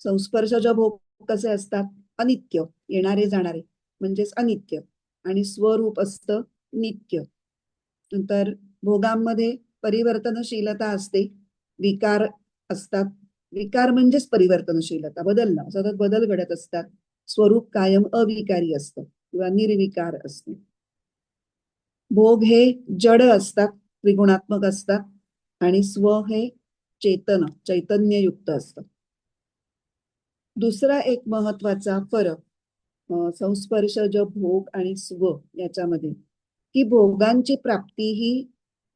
संस्पर्शज भोग कसे असतात, अनित्य, येणारे जाणारे म्हणजेच अनित्य, आणि स्वरूप असतं नित्य. नंतर भोगांमध्ये परिवर्तनशीलता असते, विकार असतात. विकार म्हणजेच परिवर्तनशीलता, बदलणं, सतत बदल घडत असतात. स्वरूप कायम अविकारी असतं किंवा निर्विकार असते. भोग हे जड असतात, त्रिगुणात्मक असतात, आणि स्व हे चैतन्ययुक्त असतं. दुसरा एक महत्वाचा फरक संस्पर्शज भोग आणि स्व याच्यामध्ये, की भोगांची प्राप्ती ही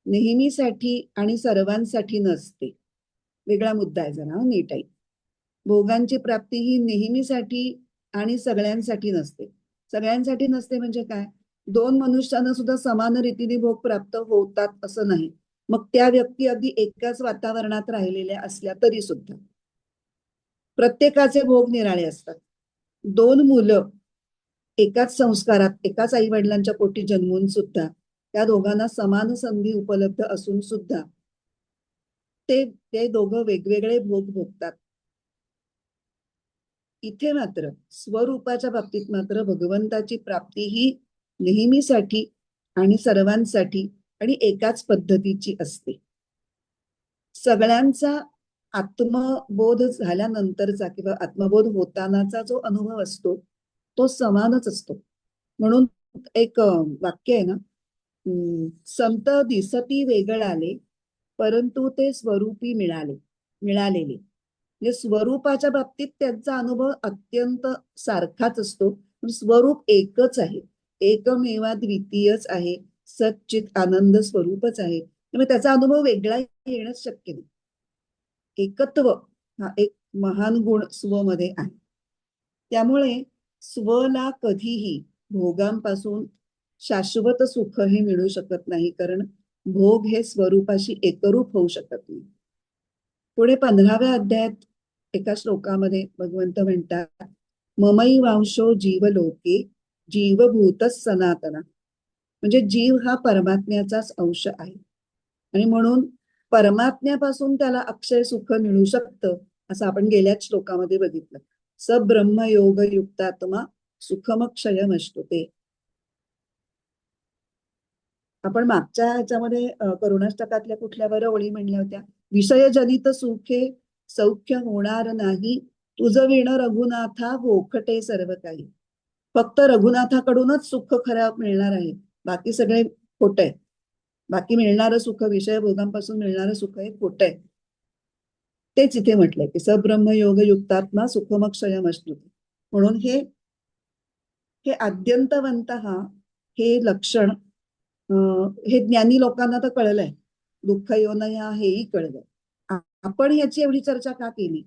नेहमीसाठी आणि सर्वांसाठी नसते. वेगळा मुद्दा आहे जरा नीट आहे. भोगांची प्राप्ती ही नेहमीसाठी आणि सगळ्यांसाठी नसते. सगळ्यांसाठी नसते म्हणजे काय? दोन मनुष्यांना सुद्धा समान रीतीने भोग प्राप्त होतात असं नाही. मग त्या व्यक्ती अगदी एकाच वातावरणात राहिलेल्या असल्या तरी सुद्धा प्रत्येकाचे भोग निराळे असतात. दोन मुलं एकाच संस्कारात एकाच आई वडिलांच्या पोटी जन्मून सुद्धा त्या दोघांना समान संधी उपलब्ध असून सुद्धा ते ते दोघं वेगवेगळे भोग भोगतात. इथे मात्र स्वरूपाच्या बाबतीत मात्र भगवंताची प्राप्ती ही नेहमीसाठी आणि सर्वांसाठी आणि एकाच पद्धतीची असते. सगळ्यांचा आत्मबोध झाल्यानंतरचा किंवा आत्मबोध होतानाचा जो अनुभव असतो तो समानच असतो. म्हणून एक वाक्य आहे ना, संत दिसती वेगळाले परंतु ते स्वरूपी मिळालेले. म्हणजे स्वरूपाच्या बाबतीत त्यांचा अनुभव अत्यंत सारखाच असतो, पण स्वरूप एकच आहे, एकमेवा द्वितीयच आहे, सच्चित आनंद स्वरूपच आहे. त्यामुळे त्याचा अनुभव वेगळा येणंच शक्य नाही. एकत्व हा एक महान गुण स्वमध्ये आहे. त्यामुळे स्वला कधीही भोगांपासून शाश्वत सुख हे मिळू शकत नाही, कारण भोग हे स्वरूपाशी एकरूप होऊ शकत नाही. पुढे 15व्या अध्यायात एका श्लोकामध्ये भगवंत म्हणतात, ममई वांशो जीवलोके जीवभूत सनातना. म्हणजे जीव हा परमात्म्याचाच अंश आहे आणि म्हणून परमात्म्यापासून त्याला अक्षय सुख मिळू शकतं, असं आपण गेल्याच श्लोकामध्ये बघितलं. स ब्रह्मयोग युक्तात्मा सुखमक्षयमश्नुते. आपण मागच्या ह्याच्यामध्ये करुणाष्टकातल्या कुठल्या बरं ओळी म्हणल्या होत्या? विषयजनित सुखे सौख्य होणार नाही, तुझं विण रघुनाथा गोखटे सर्व काही. फक्त रघुनाथाकडूनच सुख खरं मिळणार आहे, बाकी सगळे खोट आहे. बाकी मिळणारं सुख, विषय भोगांपासून मिळणारं सुख हे खोट आहे. तेच इथे म्हटलंय की सब्रह्म योग युक्तात्मा सुखमक्षयम अश्नुते. म्हणून हे हे आद्यंतवंत हे लक्षण हे ज्ञानी लोकांना तर कळलंय. दुःख योनया हेही कळलंय. आपण ह्याची एवढी चर्चा का केली?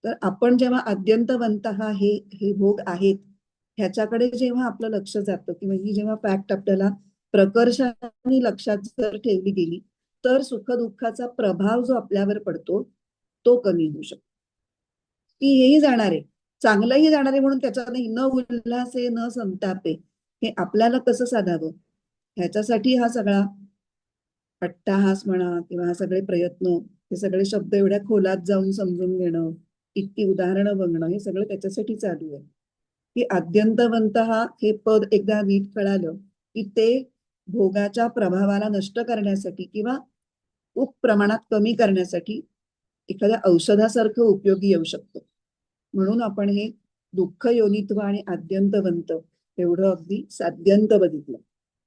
तर आपण जेव्हा आद्यंतवंत हे हे भोग आहेत ह्याच्याकडे जेव्हा आपलं लक्ष जातं किंवा ही जेव्हा फॅक्ट आपल्याला प्रकर्षाने लक्षात जर ठेवली गेली तर सुख दुःखाचा प्रभाव जो आपल्यावर पडतो तो कमी होऊ शकतो. की हेही जाणार आहे, चांगलंही जाणार आहे, म्हणून त्याच्याने न उल्हासे न संतापे हे आपल्याला कसं साधावं ह्याच्यासाठी हा सगळा अट्टाहास म्हणा किंवा हा सगळे प्रयत्न, हे सगळे शब्द एवढ्या खोलात जाऊन समजून घेणं, इतकी उदाहरणं बघणं, हे सगळं त्याच्यासाठी चालू आहे. की आद्यंतवंत हे पद एकदा नीट कळालं की ते भोगाच्या प्रभावाला नष्ट करण्यासाठी किंवा खूप प्रमाणात कमी करण्यासाठी एखाद्या औषधासारखं उपयोगी येऊ शकतं. म्हणून आपण हे दुःख योनित्व आणि आद्यंतवंत एवढं अगदी साध्यंत बघितलं.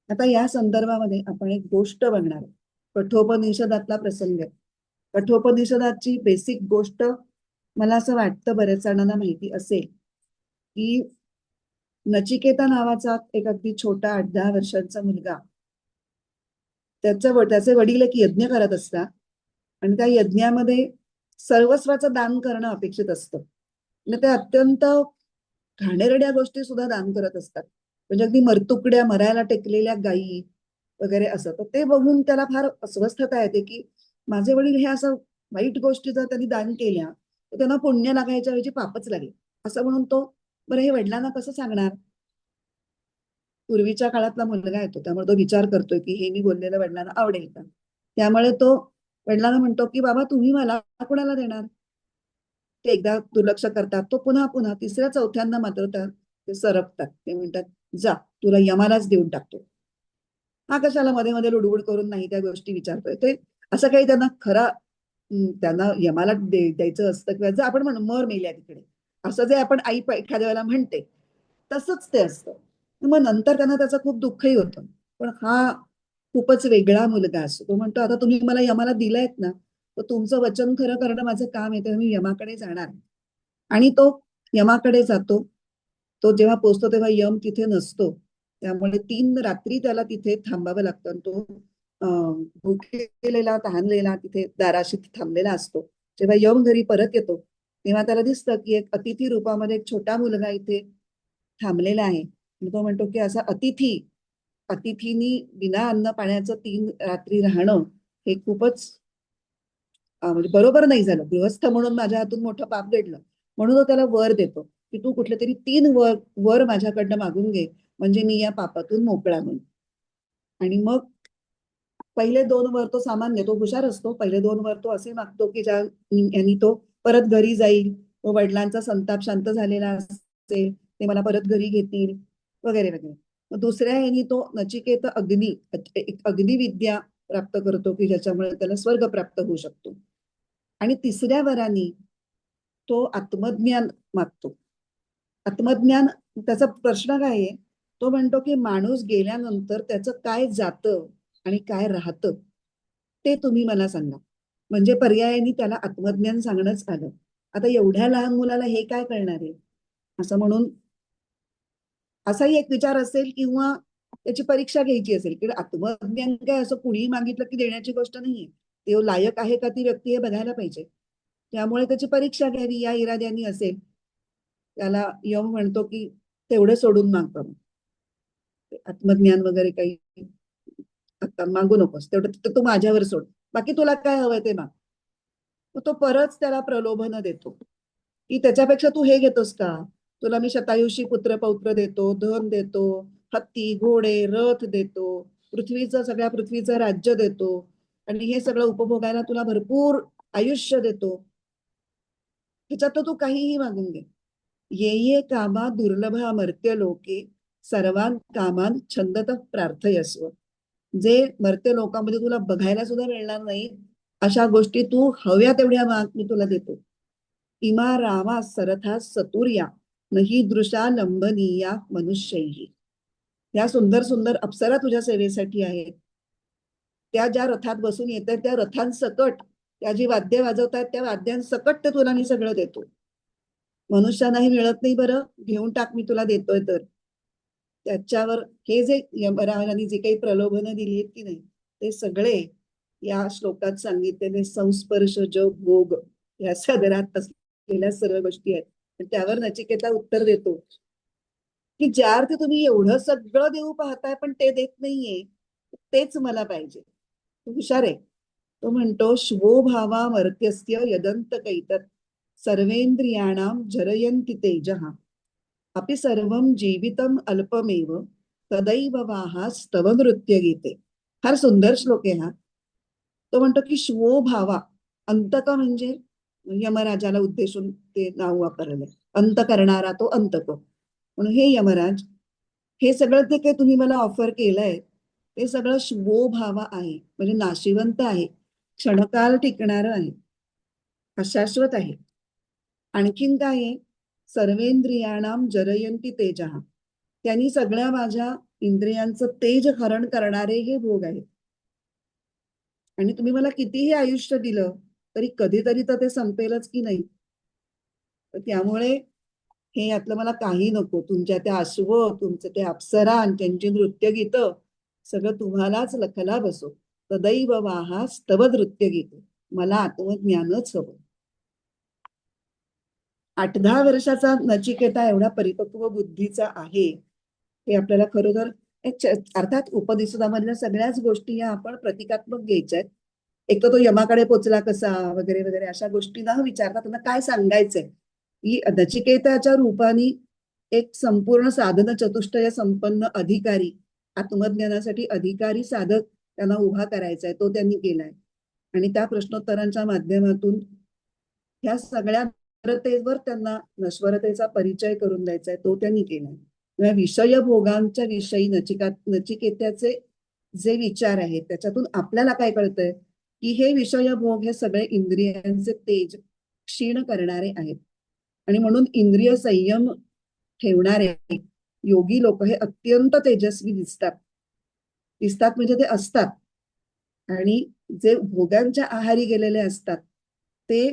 आता या संदर्भामध्ये आपण एक गोष्ट बघणार आहोत. कठोपनिषदातला प्रसंग आहे. कठोपनिषदाची बेसिक गोष्ट मला असं वाटतं बऱ्याच जणांना माहिती असेल की नचिकेता नावाचा एक अगदी छोटा 8-10 वर्षांचा मुलगा, त्याचे वडील एक यज्ञ करत असतात आणि त्या यज्ञामध्ये सर्वस्वाचं दान करणं अपेक्षित असतं. म्हणजे ते अत्यंत घाणेरड्या गोष्टी सुद्धा दान करत असतात. म्हणजे अगदी मरतुकड्या, मरायला टेकलेल्या गायी वगैरे असं. तर ते बघून त्याला फार अस्वस्थता येते की माझे वडील हे असं वाईट गोष्टी जर त्यांनी दान केल्या तर त्यांना पुण्य लागायच्या ऐवजी पापच लागेल, असं म्हणून तो बरं हे वडिलांना कसं सांगणार. पूर्वीच्या काळातला मुलगा येतो त्यामुळे तो विचार करतोय की हे मी बोललेलं वडिलांना आवडेल का. त्यामुळे तो वडिलांना म्हणतो की बाबा तुम्ही मला कोणाला देणार. ते एकदा दुर्लक्ष करतात, तो पुन्हा पुन्हा तिसऱ्या चौथ्यांदा मात्र ते सरकतात. ते म्हणतात जा तुला यमालाच देऊन टाकतो. हा कशाला मध्ये मध्ये लुडबुड करून नाही त्या गोष्टी विचारतोय. ते असं काही त्यांना खरा त्यांना यमाला द्यायचं असतं किंवा जर आपण म्हणू मर मेल्या तिकडे असं जे आपण आई एखाद्या वेळेला म्हणते तसंच ते असतं. मग नंतर त्यांना त्याचं खूप दुःखही होतं. पण हा खूपच वेगळा मुलगा असतो. तो म्हणतो आता तुम्ही मला यमाला दिलायत ना, तर तुमचं वचन खरं करणं माझं काम आहे, तर मी यमाकडे जाणार. आणि तो यमाकडे जातो. तो जेव्हा पोचतो तेव्हा यम तिथे नसतो. त्यामुळे 3 रात्री त्याला तिथे थांबावं लागतं आणि तो भुकेलेला तहानलेला तिथे दाराशी थांबलेला असतो. जेव्हा यम घरी परत येतो तेव्हा त्याला दिसतं की एक अतिथी रूपामध्ये एक छोटा मुलगा इथे थांबलेला आहे. आणि तो म्हणतो की असा अतिथीनी बिना अन्न पाण्याचं 3 रात्री राहणं हे खूपच म्हणजे बरोबर नाही झालं. गृहस्थ म्हणून माझ्या हातून मोठं पाप घडलं. म्हणून तो त्याला वर देतो की तू कुठले तरी 3 वर वर माझ्याकडनं मागून घे, म्हणजे मी या पापातून मोकळा होईन. आणि मग पहिले 2 वर तो सामान्य, तो हुशार असतो. पहिले 2 वर तो असे मागतो की ज्या यांनी तो परत घरी जाईल, तो वडिलांचा संताप शांत झालेला असेल, ते मला परत घरी घेतील वगैरे वगैरे. मग दुसऱ्या ह्यानी तो नचिकेत एक अग्निविद्या प्राप्त करतो की ज्याच्यामुळे त्याला स्वर्ग प्राप्त होऊ शकतो. आणि तिसऱ्या वराने तो आत्मज्ञान मागतो. आत्मज्ञान, त्याचा प्रश्न काय आहे, तो म्हणतो की माणूस गेल्यानंतर त्याचं काय जातं आणि काय राहतं ते तुम्ही मला सांगा. म्हणजे पर्यायाने त्याला आत्मज्ञान सांगणंच आलं. आता एवढ्या लहान मुलाला हे काय कळणार आहे असं म्हणून असाही एक विचार असेल किंवा त्याची परीक्षा घ्यायची असेल की आत्मज्ञान काय असं कुणीही मागितलं की देण्याची गोष्ट नाहीये. ते लायक आहे का ती व्यक्ती हे बघायला पाहिजे. त्यामुळे त्याची परीक्षा घ्यावी या इराद्याने असेल, त्याला यम म्हणतो की तेवढं सोडून मागतो. आत्मज्ञान वगैरे काही आता मागू नकोस, तेवढं तू माझ्यावर सोड, बाकी तुला काय हवंय ते माग. मग तो परत त्याला प्रलोभन देतो की त्याच्यापेक्षा तू हे घेतोस का, तुला मी शतायुषी पुत्र पौत्र देतो, धन देतो, हत्ती घोडे रथ देतो, सगळ्या पृथ्वीचं राज्य देतो आणि हे सगळं उपभोगायला तुला भरपूर आयुष्य देतो. ह्याच्यात तू काहीही मागून घे. ये ये कामा दुर्लभा मर्त्य लोके सर्वान कामान छंदत प्रार्थयस्व. जे मर्त्य लोकांमध्ये तुला बघायला सुद्धा मिळणार नाही अशा गोष्टी तू हव्या तेवढ्या माग, मी तुला देतो. इमा रामा सरथा सतुर्या नही दृशा लंबनीया मनुष्यही. या सुंदर सुंदर अप्सरा तुझ्या सेवेसाठी आहेत. त्या ज्या रथात बसून येत आहेत त्या रथांसकट, त्या जी वाद्य वाजवतात त्या वाद्यांसकट ते तुला मी सगळं देतो. मनुष्यालाही मिळत नाही बरं, घेऊन टाक मी तुला देतोय तर. त्याच्यावर हे जे यमराजांनी जे काही प्रलोभनं दिली आहेत की नाही, ते सगळे या श्लोकात सांगितलेले संस्पर्श जग भोग या सदरात असलेल्या सर्व गोष्टी आहेत. त्यावर नचिकेता उत्तर देतो की ज्या अर्थी तुम्ही एवढं सगळं देऊ पाहताय पण ते देत नाहीये, तेच मला पाहिजे. तो हुशार आहे. तो म्हणतो श्वो भावा मर्त्यस्य यदंत कैतत सर्वेंद्रियाणाम जरयन्ति तेजः अपि सर्वं जीवितम अल्पमेव तदैव वाहास्तव नृत्य गीते. फार सुंदर श्लोक आहे हा. तो म्हणतो की श्वो भावा, अंतक म्हणजे यमराजाला उद्देशून ते नाव वापरलंय. अंत करणारा तो अंतक. म्हणून हे यमराज, हे सगळं जे काही तुम्ही मला ऑफर केलंय ते सगळं श्वो भावा आहे, म्हणजे नाशिवंत आहे, क्षणकाल टिकणार आहे, अशाश्वत आहे. आणखीन काय आहे, सर्वेंद्रियाणाम जरयंती तेजः, त्यांनी सगळ्या माझ्या इंद्रियांचं तेज हरण करणारे हे भोग आहेत. आणि तुम्ही मला कितीही आयुष्य दिलं तरी कधीतरी तर ते संपेलच की नाही. त्यामुळे हे यातलं मला काही नको. तुमच्या त्या अश्व, तुमचे ते अप्सरा आणि त्यांची नृत्यगीत सगळं तुम्हालाच लखला बसो. तदैव वाहा स्तव नृत्यगीत. मला आत्मज्ञानच हवं. 8-10 वर्षाचा नचिकेता एवढा परिपक्व बुद्धीचा आहे हे आपल्याला खरोखर अर्थात उपनिषदामधल्या सगळ्याच गोष्टी या आपण प्रतिकात्मक घ्यायच्या आहेत. एक तर तो यमाकडे पोचला कसा वगैरे वगैरे अशा गोष्टी न विचारता त्यांना काय सांगायचंय, की नचिकेताच्या रूपाने एक संपूर्ण साधन चतुष्टय संपन्न अधिकारी, आत्मज्ञानासाठी अधिकारी साधक त्यांना उभा करायचा आहे, तो त्यांनी केलाय. आणि त्या प्रश्नोत्तरांच्या माध्यमातून ह्या सगळ्या नश्वरतेवर त्यांना नश्वरतेचा परिचय करून द्यायचा आहे, तो त्यांनी केलाय. विषय भोगांच्या विषयी नचिकेत्याचे जे विचार आहेत त्याच्यातून आपल्याला काय कळतंय की हे विषय भोग हे सगळे इंद्रियांचे तेज क्षीण करणारे आहेत. आणि म्हणून इंद्रिय संयम ठेवणारे योगी लोक हे अत्यंत तेजस्वी दिसतात. दिसतात म्हणजे ते असतात. आणि जे भोगांच्या आहारी गेलेले असतात ते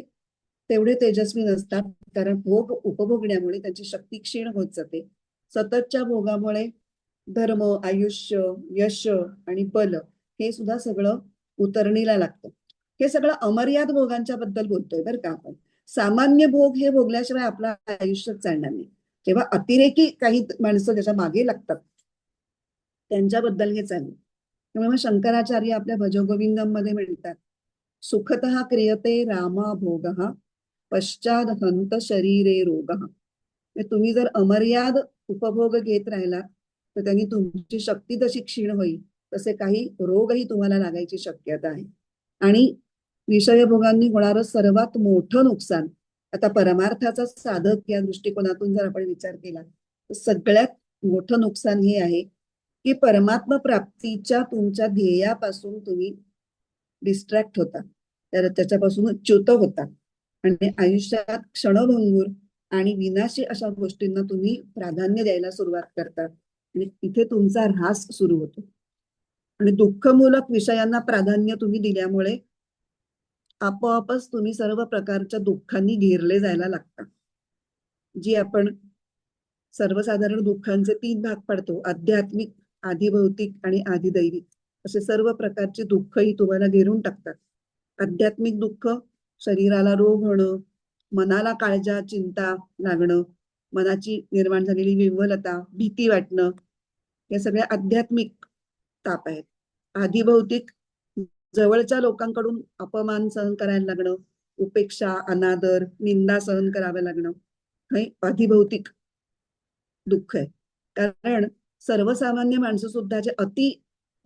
तेवढे तेजस्वी नसतात, कारण भोग उपभोगण्यामुळे त्यांची शक्ती क्षीण होत जाते. सततच्या भोगामुळे धर्म, आयुष्य, यश आणि बल हे सुद्धा सगळं उतरणीला लागतं. हे सगळं अमर्याद भोगांच्या बद्दल बोलतोय बरं का आपण. सामान्य भोग हे भोगल्याशिवाय आपलं आयुष्य चालणार नाही. तेव्हा अतिरेकी काही माणसं त्याच्या मागे लागतात, त्यांच्याबद्दल हे चालू. त्यामुळे मग शंकराचार्य आपल्या भजगोविंदम मध्ये म्हणतात, सुखतः क्रियते रामा भोगः पश्चाद हंत शरीरे रोगः. म्हणजे तुम्ही जर अमर्याद उपभोग घेत राहिला तर त्यांनी तुमची शक्ती तशी क्षीण होईल, तसे काही रोगही तुम्हाला लागायची शक्यता आहे. आणि विषयभोगांनी होणारं सर्वात मोठं नुकसान, आता परमार्थाचा साधक या दृष्टिकोनातून जर आपण विचार केला तर सगळ्यात मोठं नुकसान हे आहे की परमात्मा प्राप्तीच्या तुमच्या ध्येयापासून तुम्ही डिस्ट्रॅक्ट होता, तर त्याच्यापासून च्युत होता आणि आयुष्यात क्षणभंगूर आणि विनाशी अशा गोष्टींना तुम्ही प्राधान्य द्यायला सुरुवात करता आणि इथे तुमचा ऱ्हास सुरू होतो. आणि दुःखमूलक विषयांना प्राधान्य तुम्ही दिल्यामुळे आपोआपच तुम्ही सर्व प्रकारच्या दुःखांनी घेरले जायला लागता. जी आपण सर्वसाधारण दुःखांचे 3 भाग पाडतो, आध्यात्मिक, आधिभौतिक आणि आधिदैविक, असे सर्व प्रकारचे दुःखही तुम्हाला घेरून टाकतात. आध्यात्मिक दुःख, शरीराला रोग होणं, मनाला काळजा चिंता लागणं, मनाची निर्माण झालेली विह्वलता, भीती वाटणं, हे सगळे आध्यात्मिक ताप आहेत. आधिभौतिक, जवळच्या लोकांकडून अपमान सहन करायला लागणं, उपेक्षा, अनादर, निंदा सहन करावं लागणं, हे अधिभौतिक दुःख आहे. कारण सर्वसामान्य माणसं सुद्धा जे अति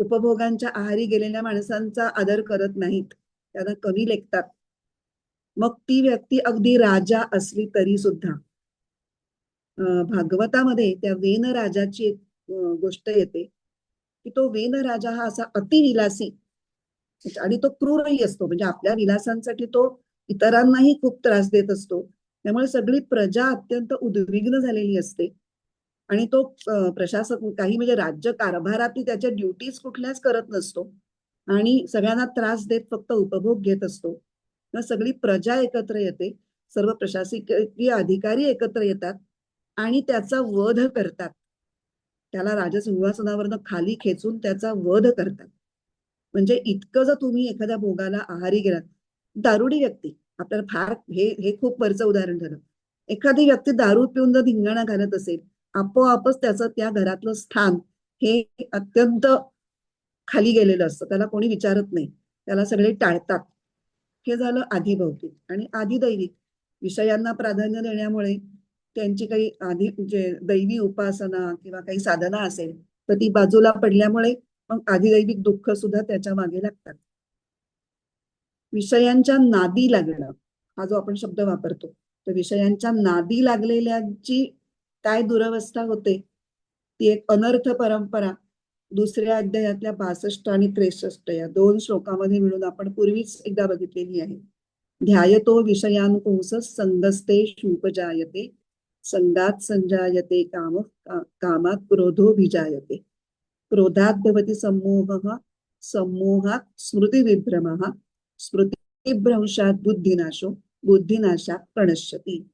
उपभोगांच्या आहारी गेलेल्या माणसांचा आदर करत नाहीत, त्यांना कमी लेखतात. मग ती व्यक्ती अगदी राजा असली तरी सुद्धा, भागवतामध्ये त्या वेन राजाची एक गोष्ट येते की तो वेन राजा हा असा अतिविलासी आणि तो क्रूरही असतो. म्हणजे आपल्या विलासांसाठी तो इतरांनाही खूप त्रास देत असतो. त्यामुळे सगळी प्रजा अत्यंत उद्विग्न झालेली असते आणि तो प्रशासक काही म्हणजे राज्य कारभारातली त्याच्या ड्युटीज कुठल्याच करत नसतो आणि सगळ्यांना त्रास देत फक्त उपभोग घेत असतो. सगळी प्रजा एकत्र येते, सर्व प्रशासकीय अधिकारी एकत्र येतात आणि त्याचा वध करतात. त्याला राजसिंहासनावरनं खाली खेचून त्याचा वध करतात. म्हणजे इतकं जर तुम्ही एखाद्या भोगाला आहारी गेलात, दारुडी व्यक्ती, आपल्याला फार हे हे खूप वरचं उदाहरण झालं. एखादी व्यक्ती दारू पिऊन जर धिंगाणा घालत असेल, आपोआपच त्याचं त्या घरातलं स्थान हे अत्यंत खाली गेलेलं असतं. त्याला कोणी विचारत नाही, त्याला सगळे टाळतात. हे झालं आधिभौतिक. आणि आधिदैविक, विषयांना प्राधान्य देण्यामुळे त्यांची काही आधी म्हणजे दैवी उपासना किंवा काही साधना असेल तर ती बाजूला पडल्यामुळे मग आधिदैविक दुःख सुद्धा त्याच्या मागे लागतात. विषयांच्या नादी लागणं हा जो आपण शब्द वापरतो, तर विषयांच्या नादी लागलेल्यांची काय दुरवस्था होते, ती एक अनर्थ परंपरा दुसऱ्या अध्यायातल्या 62 आणि 63 या 2 श्लोकामध्ये मिळून आपण पूर्वीच एकदा बघितलेली आहे. ध्यायतो विषयान पुंसः संगस्ते शुपजायते, संगात संजायते कामात क्रोधोभिजायते, क्रोधात भवति सम्मोहः, सम्मोहात स्मृतिविभ्रमः, स्मृतिभ्रंशात बुद्धिनाशो, बुद्धिनाशात प्रणश्यति.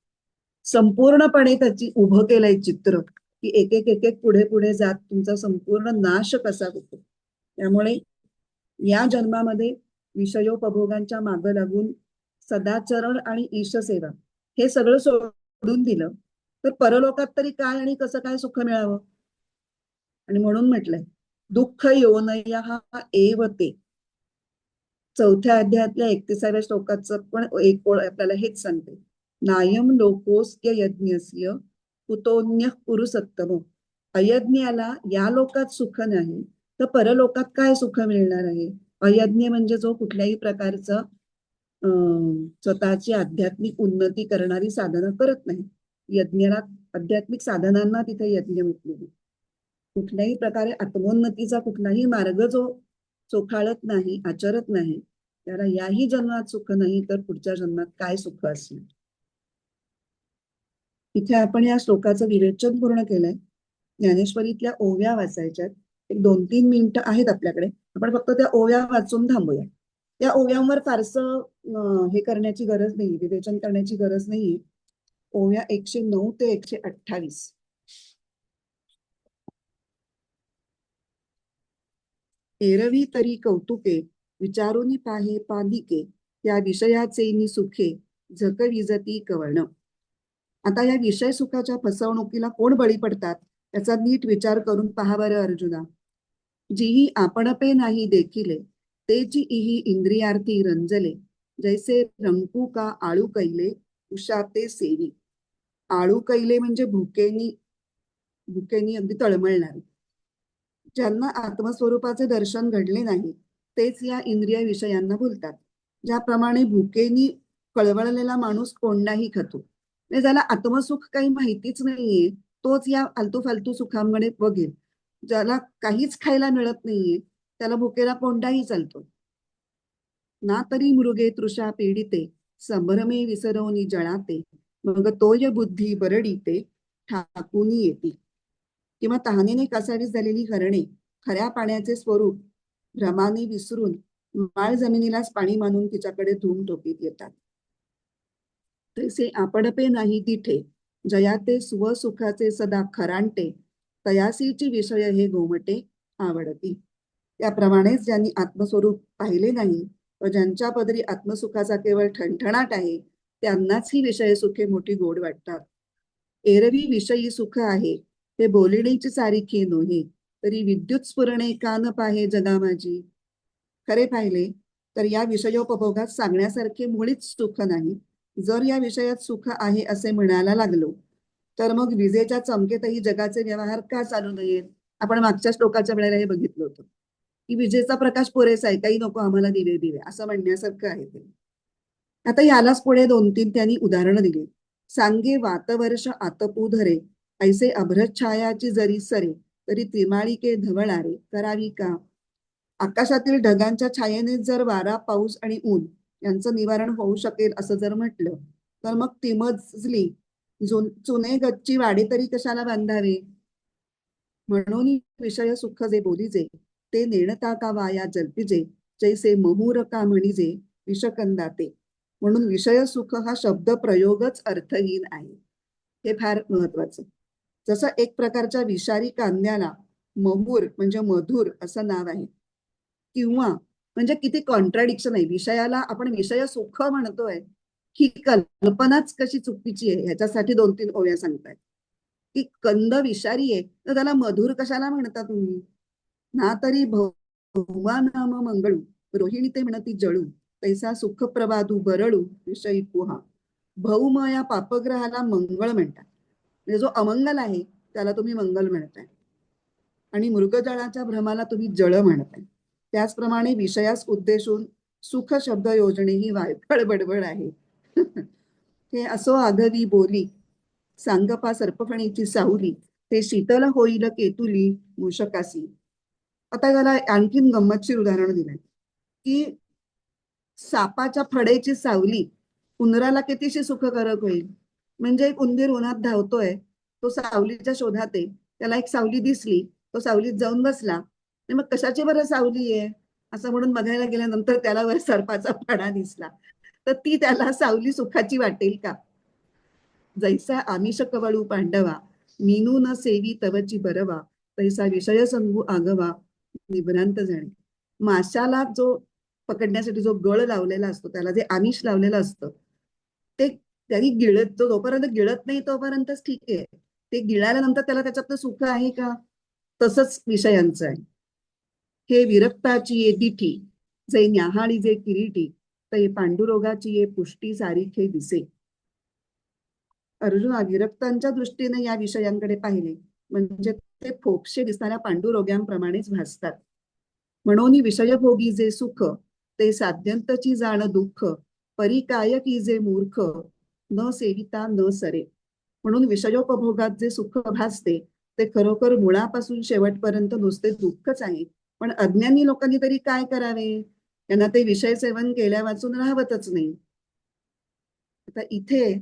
संपूर्णपणे त्याची उभं केलंय चित्र की एक एक एक एक पुढे पुढे जात तुमचा संपूर्ण नाश कसा होतो. त्यामुळे या जन्मामध्ये विषयोपभोगांच्या मागं लागून सदाचरण आणि ईशसेवा हे सगळं सोडून दिलं तर परलोकात तरी काय आणि कसं काय सुख मिळावं. आणि म्हणून म्हटलंय दुःख योनयः एव ते. 4थ्या अध्यायातल्या 31व्या श्लोकाचं पण एक ओळ आपल्याला हेच सांगते. नायम लोकोस्य यज्ञस्य कुतोन्यः कुरु सत्तमो. अयज्ञाला या लोकात सुख नाही तर परलोकात काय सुख मिळणार आहे. अयज्ञ म्हणजे जो कुठल्याही प्रकारचं स्वतःची आध्यात्मिक उन्नती करणारी साधना करत नाही. यज्ञाला आध्यात्मिक साधनांना तिथे यज्ञ म्हटले. कुठल्याही प्रकारे आत्मोन्नतीचा कुठलाही मार्ग जो चोखाळत नाही, आचरत नाही, त्याला याही जन्मात सुख नाही तर पुढच्या जन्मात काय सुख असणार. इथे आपण या श्लोकाचं विवेचन पूर्ण केलंय. ज्ञानेश्वरीतल्या ओव्या वाचायच्यात. एक 2-3 मिनिटं आहेत आपल्याकडे. आपण फक्त त्या ओव्या वाचून थांबूया. त्या ओव्यांवर फारसं हे करण्याची गरज नाही, विवेचन करण्याची गरज नाहीये. ओव्या 109 ते 128. एरवी तरी कौतुके विचारून पाहे पालिके या विषयाचे नि सुखे झकविजती कवण. आता या विषय सुखाच्या फसवणुकीला कोण बळी पडतात याचा नीट विचार करून पहा बरं अर्जुना. जीही आपणपे नाही देखिले ते जी इही इंद्रियार्थी रंजले जैसे रंकू का आळू कैले उषाते सेवी. आळू कैले म्हणजे भुकेनी भुकेनी अगदी तळमळणारे. ज्यांना आत्मस्वरूपाचे दर्शन घडले नाही तेच या इंद्रिय विषयांना भुलतात. ज्याप्रमाणे भुकेनी कळवळलेला माणूस कोंडाही खातो. म्हणजे ज्याला आत्मसुख काही माहितीच नाहीये तोच या फालतू फालतू सुखांकडे बघेल. ज्याला काहीच खायला मिळत नाहीये त्याला भुकेला कोंडाही चालतो. ना तरी मृगे तृषा पीडिते संभ्रमे विसरवनी जळाते मग तोय बुद्धी बरडीते ठाकूनी येती. किंवा तहानेने कासावीस झालेली हरणे खऱ्या पाण्याचे स्वरूप भ्रमाने विसरून माळ जमिनीलाच पाणी मानून तिच्याकडे धूम टोकीत येतात. तैसे आपणपे नाही तिठे जयाते स्वसुखाचे सदा खरांटे तयासीची विषय हे गोमटे आवडती. त्याप्रमाणेच ज्यांनी आत्मस्वरूप पाहिले नाही व ज्यांच्या पदरी आत्मसुखाचा केवळ ठणठणाट आहे त्यांनाच ही विषय सुखे मोठी गोड वाटतात. एरवी विषयी सुख आहे ते बोलिणेची सारिखी नोहे तरी विद्युत स्फुरणे कान पाहे जगा माझी. खरे पाहिले तर या विषयोपभोगात सांगण्यासारखे मुळीच सुख नाही. जर या विषयात सुख आहे असे म्हणायला लागलो तर मग विजेच्या चमकेतही जगाचे व्यवहार का चालू नयेत. आपण मागच्या श्लोकाच्या वेळेला हे बघितलं होतं की विजेचा प्रकाश पुरेसा आहे काही नको आम्हाला दिवे दिवे असं म्हणण्यासारखं आहे ते. आता यालाच पुढे 2-3 त्यांनी उदाहरणं दिली. सांगे वातवर्ष आतपू धरे ऐसे अभ्रत छायाची जरी सरे तरी त्रिमाळिके धवळारे करावी का. आकाशातील ढगांच्या छायेने जर वारा पाऊस आणि ऊन यांचं निवारण होऊ शकेल असं जर म्हटलं तर मग ती मजली चुने गच्ची वाडे तरी कशाला बांधावे. म्हणून विषय सुख जे बोलीजे ते नेणता का वाया जल्पिजे जैसे महूर का म्हणिजे विषकंदाते. म्हणून विषय सुख हा शब्द प्रयोगच अर्थहीन आहे. हे फार महत्वाचं. जसं एक प्रकारच्या विषारी कांद्याला महूर म्हणजे मधुर असं नाव आहे किंवा म्हणजे किती कॉन्ट्राडिक्शन आहे. विषयाला आपण विषय सुख म्हणतोय ही कल्पनाच कशी चुकीची आहे. ह्याच्यासाठी 2-3 ओव्या सांगतायत की कंद विषारी आहे तर त्याला मधुर कशाला म्हणता तुम्ही. ना तरी भौमा नाम मंगळू रोहिणी ते म्हणती जळू तैसा सुख प्रवादू बरळू विषयी कुहा. भौम या पापग्रहाला मंगळ म्हणतात म्हणजे जो अमंगल आहे त्याला तुम्ही मंगल म्हणताय आणि मृगजळाच्या भ्रमाला तुम्ही जळ म्हणताय. त्याचप्रमाणे विषयास उद्देशून सुख शब्द योजणे ही वायफळ बडबड आहे. हे असो आघवी बोली सांगपा सर्पफणीची सावली ते शीतल होईल केतुली मूषकासी. आता त्याला आणखीन गंमतशीर उदाहरण दिलंय की सापाच्या फडेची सावली उंदराला कितीशी सुखकारक होईल. म्हणजे एक उंदीर उन्हात धावतोय तो सावलीच्या शोधात आहे त्याला एक सावली दिसली तो सावलीत जाऊन बसला आणि मग कशाची बरं सावली आहे असं म्हणून बघायला गेल्यानंतर त्याला वर सर्पाचा फडा दिसला तर ती त्याला सावली सुखाची वाटेल का. जैसा आमिष कवळू पांडवा मीनू न सेवी तवची बरवा तैसा विषय संगू आगवा निभ्रांत जाणे. माशाला जो पकडण्यासाठी जो गळ लावलेला असतो त्याला जे आमिष लावलेलं असतं ते त्यांनी गिळत जोपर्यंत गिळत नाही तोपर्यंतच ठीक आहे. ते गिळाल्यानंतर त्याला त्याच्यातलं सुख आहे का. तसंच विषयांचं आहे. हे विरक्ताची ये दिठी जे न्याहाळी जे किरीटी ते पांडुरोगाची ये पुष्टी सारिखे दिसे. अर्जुना विरक्तांच्या दृष्टीने या विषयांकडे पाहिले म्हणजे ते फोपशे दिसणाऱ्या पांडुरोग्यांप्रमाणेच भासतात. म्हणून विषयभोगी जे सुख ते साध्यंतची जाण दुःख परिकाय की जे मूर्ख न सेविता न सरे. म्हणून विषयोपभोगात जे सुख भासते ते खरोखर मुळापासून शेवटपर्यंत नुसते दुःखच आहे. पण अज्ञानी लोकांनी तरी काय करावे. त्यांना ते विषय सेवन केल्या वाचून राहवतच नाही. आता इथे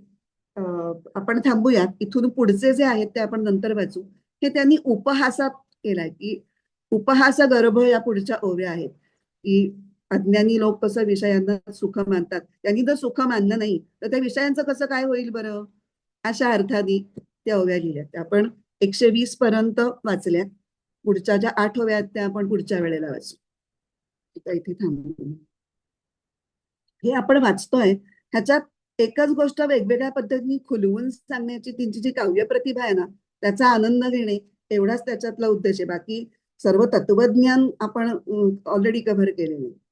आपण थांबूयात. इथून पुढचे जे आहेत ते आपण नंतर वाचू. हे त्यांनी उपहासात केलाय की उपहास गर्भ या पुढच्या ओव्या आहेत की अज्ञानी लोक कसं विषयांना सुख मानतात. त्यांनी जर सुख मानलं नाही तर त्या विषयांचं कसं काय होईल बरं अशा अर्थाने त्या ओव्या लिहिल्या. त्या आपण 120 पर्यंत वाचल्यात. पुढच्या ज्या 8 ओव्या आहेत त्या आपण पुढच्या वेळेला वाचू. आता इथे थांबू. हे आपण वाचतोय ह्याच्यात एकच गोष्ट वेगवेगळ्या पद्धतीने खुलवून सांगण्याची त्यांची जी काव्य प्रतिभा आहे ना, त्याचा आनंद घेणे एवढाच त्याच्यातला उद्देश आहे. बाकी सर्व तत्वज्ञान आपण ऑलरेडी कव्हर केलेलं आहे.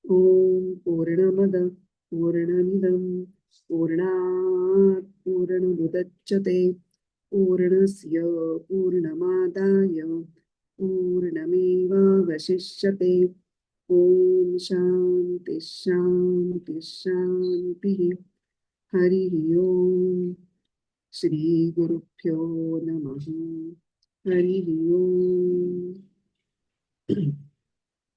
ओम पूर्णमद पूर्णमिदम पूर्णात् पूर्णमुदच्यते पूर्णस्य पूर्णमादाय पूर्णमेवावशिष्यते. ओम शांती शांती शांती. हरि ओम. श्री गुरुभ्यो नमः. हरि ओम.